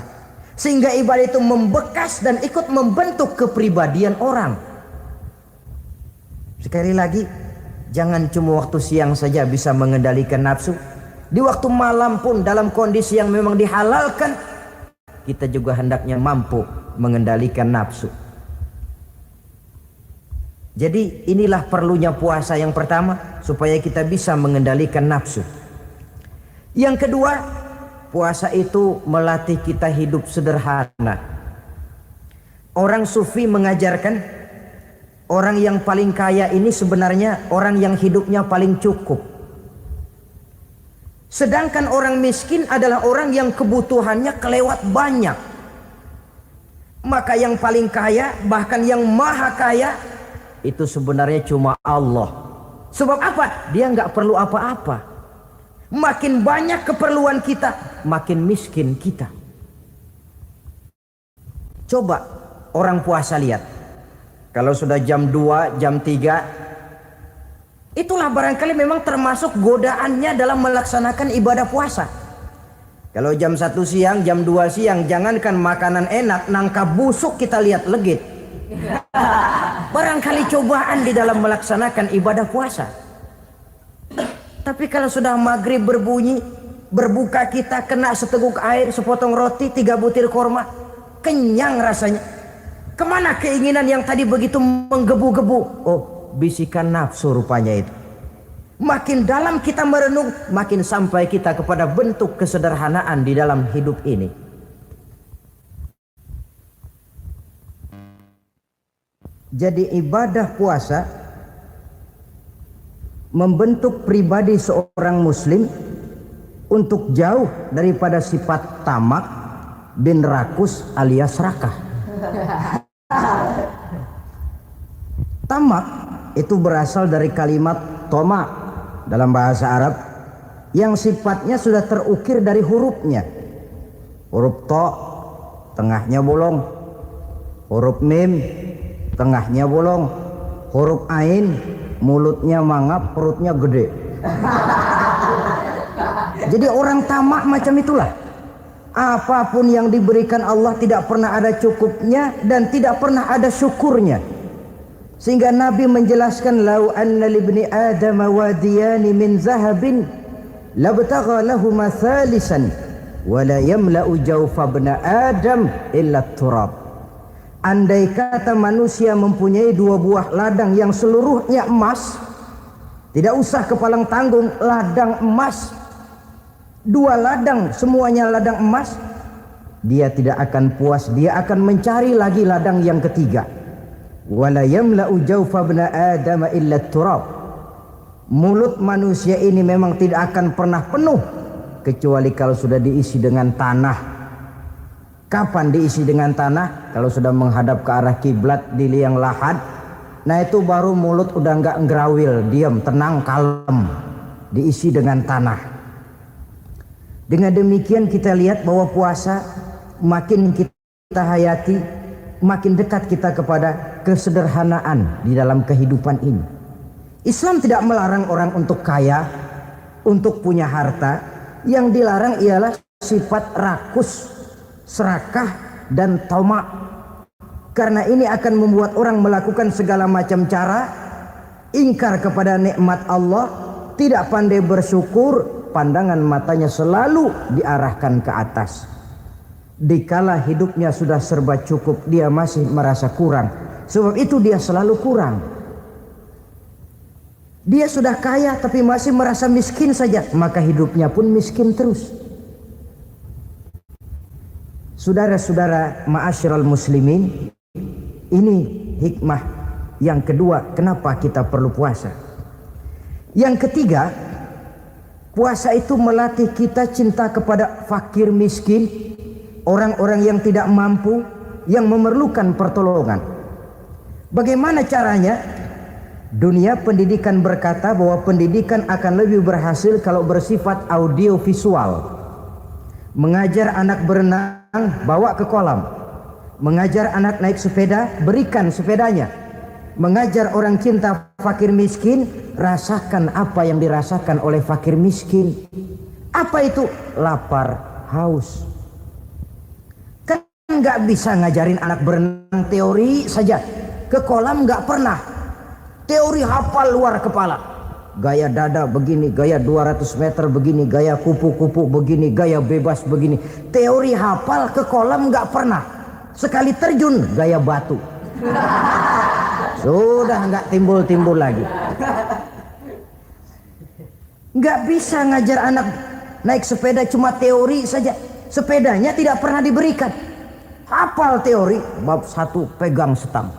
Sehingga ibadah itu membekas dan ikut membentuk kepribadian orang. Sekali lagi, jangan cuma waktu siang saja bisa mengendalikan nafsu. Di waktu malam pun dalam kondisi yang memang dihalalkan, kita juga hendaknya mampu mengendalikan nafsu. Jadi inilah perlunya puasa yang pertama, supaya kita bisa mengendalikan nafsu. Yang kedua, puasa itu melatih kita hidup sederhana. Orang sufi mengajarkan, orang yang paling kaya ini sebenarnya orang yang hidupnya paling cukup. Sedangkan orang miskin adalah orang yang kebutuhannya kelewat banyak. Maka yang paling kaya, bahkan yang maha kaya, itu sebenarnya cuma Allah. Sebab apa? Dia nggak perlu apa-apa. Makin banyak keperluan kita, makin miskin kita. Coba orang puasa lihat. Kalau sudah jam 2, jam 3, itulah barangkali memang termasuk godaannya dalam melaksanakan ibadah puasa. Kalau jam 1 siang, jam 2 siang, jangankan makanan enak, nangka busuk kita lihat legit. Barangkali cobaan di dalam melaksanakan ibadah puasa. Tapi kalau sudah maghrib berbunyi, berbuka kita kena seteguk air, sepotong roti, 3 butir korma, kenyang rasanya. Kemana keinginan yang tadi begitu menggebu-gebu? Oh, bisikan nafsu rupanya itu. Makin dalam kita merenung, makin sampai kita kepada bentuk kesederhanaan di dalam hidup ini. Jadi ibadah puasa membentuk pribadi seorang muslim untuk jauh daripada sifat tamak bin rakus alias rakah. Tamak itu berasal dari kalimat toma dalam bahasa Arab yang sifatnya sudah terukir dari hurufnya. Huruf to, tengahnya bolong. Huruf mim, tengahnya bolong. Huruf ain, mulutnya mangap, perutnya gede. Jadi orang tamak macam itulah. Apapun yang diberikan Allah tidak pernah ada cukupnya dan tidak pernah ada syukurnya. Sehingga Nabi menjelaskan, lau anna libni adam wadiyani min zahabin labtagha lahuma thalisan wa la yamla'u jawfa ibn adam illa turab. Andai kata manusia mempunyai 2 buah ladang yang seluruhnya emas, tidak usah kepalang tanggung, ladang emas, 2 ladang, semuanya ladang emas, dia tidak akan puas, dia akan mencari lagi ladang yang ketiga. Wala yamla'u jawfa ibna Adam illa turab. Mulut manusia ini memang tidak akan pernah penuh kecuali kalau sudah diisi dengan tanah. Kapan diisi dengan tanah? Kalau sudah menghadap ke arah kiblat di liang lahat, nah itu baru mulut udah enggak ngerawil, diam, tenang, kalem, diisi dengan tanah. Dengan demikian kita lihat bahwa puasa makin kita hayati, makin dekat kita kepada kesederhanaan di dalam kehidupan ini. Islam tidak melarang orang untuk kaya, untuk punya harta. Yang dilarang ialah sifat rakus, serakah, dan tamak. Karena ini akan membuat orang melakukan segala macam cara, ingkar kepada nikmat Allah, tidak pandai bersyukur, pandangan matanya selalu diarahkan ke atas. Dikala hidupnya sudah serba cukup, dia masih merasa kurang. Sebab itu dia selalu kurang. Dia sudah kaya tapi masih merasa miskin saja, maka hidupnya pun miskin terus. Saudara-saudara ma'asyiral muslimin, ini hikmah yang kedua kenapa kita perlu puasa. Yang ketiga, puasa itu melatih kita cinta kepada fakir miskin, orang-orang yang tidak mampu, yang memerlukan pertolongan. Bagaimana caranya? Dunia pendidikan berkata bahwa pendidikan akan lebih berhasil kalau bersifat audio visual. Mengajar anak berenang, bawa ke kolam. Mengajar anak naik sepeda, berikan sepedanya. Mengajar orang cinta fakir miskin, rasakan apa yang dirasakan oleh fakir miskin. Apa itu? Lapar, haus. Kan nggak bisa ngajarin anak berenang teori saja. Ke kolam nggak pernah. Teori hafal luar kepala. Gaya dada begini, gaya 200 meter begini, gaya kupu-kupu begini, gaya bebas begini. Teori hafal ke kolam nggak pernah. Sekali terjun gaya batu. Sudah nggak timbul-timbul lagi. Nggak bisa ngajar anak naik sepeda cuma teori saja. Sepedanya tidak pernah diberikan. Hafal teori. Bab 1 pegang setang.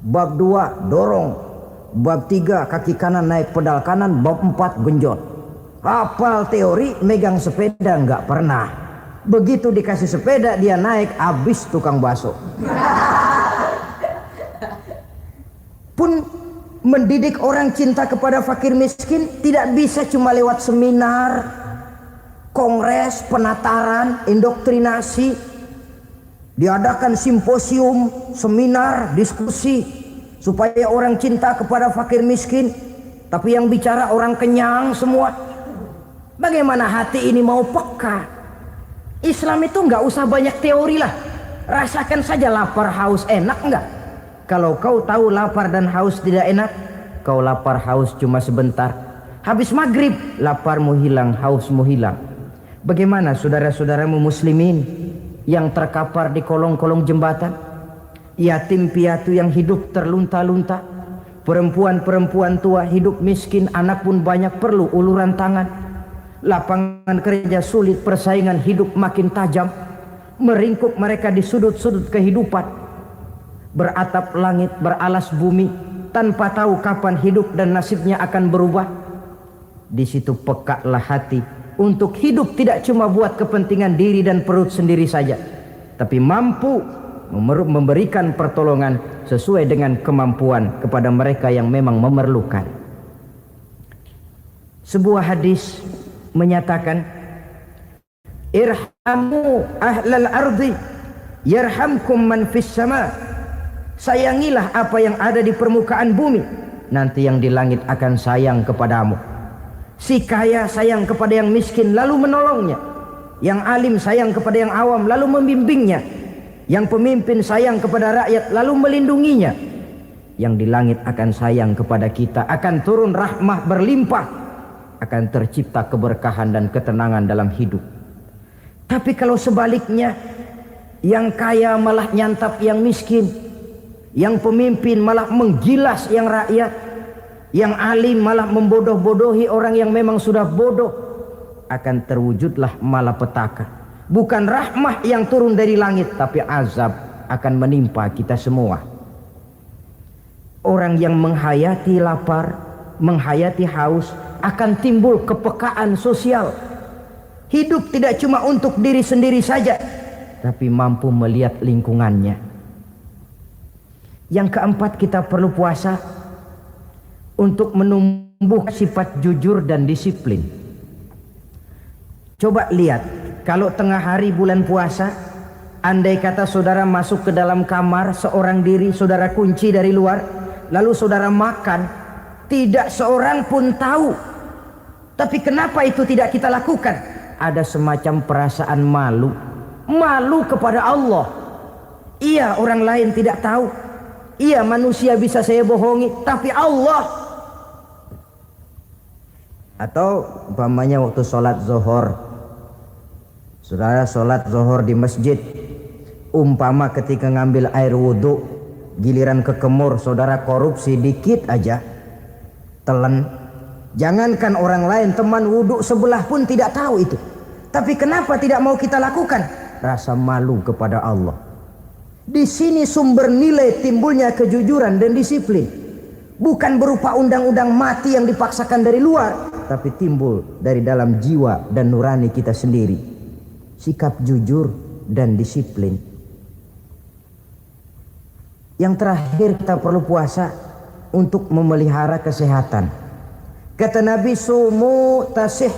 Bab 2 dorong. Bab 3 kaki kanan naik pedal kanan. Bab 4 genjot. Hafal teori, megang sepeda nggak pernah. Begitu dikasih sepeda dia naik, habis tukang bakso. Pun mendidik orang cinta kepada fakir miskin tidak bisa cuma lewat seminar, kongres, penataran, indoktrinasi. Diadakan simposium, seminar, diskusi supaya orang cinta kepada fakir miskin, tapi yang bicara orang kenyang semua. Bagaimana hati ini mau peka? Islam itu nggak usah banyak teori lah, rasakan saja lapar haus enak nggak? Kalau kau tahu lapar dan haus tidak enak, kau lapar haus cuma sebentar, habis maghrib laparmu hilang, hausmu hilang. Bagaimana saudara-saudaramu muslimin yang terkapar di kolong-kolong jembatan, yatim piatu yang hidup terlunta-lunta, perempuan-perempuan tua hidup miskin, anak pun banyak perlu uluran tangan, lapangan kerja sulit, persaingan hidup makin tajam, meringkuk mereka di sudut-sudut kehidupan, beratap langit, beralas bumi, tanpa tahu kapan hidup dan nasibnya akan berubah. Di situ pekalah hati untuk hidup tidak cuma buat kepentingan diri dan perut sendiri saja, tapi mampu memberikan pertolongan sesuai dengan kemampuan kepada mereka yang memang memerlukan. Sebuah hadis menyatakan, irhamu ahlal ardi yarhamkum man fis sama. Sayangilah apa yang ada di permukaan bumi, nanti yang di langit akan sayang kepadamu. Si kaya sayang kepada yang miskin lalu menolongnya, yang alim sayang kepada yang awam lalu membimbingnya, yang pemimpin sayang kepada rakyat lalu melindunginya. Yang di langit akan sayang kepada kita, akan turun rahmah berlimpah, akan tercipta keberkahan dan ketenangan dalam hidup. Tapi kalau sebaliknya, yang kaya malah nyantap yang miskin, yang pemimpin malah menggilas yang rakyat, yang alim malah membodoh-bodohi orang yang memang sudah bodoh, akan terwujudlah malapetaka. Bukan rahmah yang turun dari langit, tapi azab akan menimpa kita semua. Orang yang menghayati lapar, menghayati haus, akan timbul kepekaan sosial. Hidup tidak cuma untuk diri sendiri saja, tapi mampu melihat lingkungannya. Yang keempat, kita perlu puasa untuk menumbuh sifat jujur dan disiplin. Coba lihat, kalau tengah hari bulan puasa, andai kata saudara masuk ke dalam kamar seorang diri, saudara kunci dari luar, lalu saudara makan, tidak seorang pun tahu. Tapi kenapa itu tidak kita lakukan? Ada semacam perasaan malu. Malu kepada Allah. Iya, orang lain tidak tahu. Iya, manusia bisa saya bohongi, tapi Allah. Atau umpamanya waktu sholat zuhur, saudara sholat zuhur di masjid, umpama ketika ngambil air wudhu, giliran ke kemur, saudara korupsi dikit aja, telan. Jangankan orang lain, teman wudhu sebelah pun tidak tahu itu. Tapi kenapa tidak mau kita lakukan? Rasa malu kepada Allah. Di sini sumber nilai timbulnya kejujuran dan disiplin. Bukan berupa undang-undang mati yang dipaksakan dari luar, tapi timbul dari dalam jiwa dan nurani kita sendiri. Sikap jujur dan disiplin. Yang terakhir, kita perlu puasa untuk memelihara kesehatan. Kata Nabi, sumu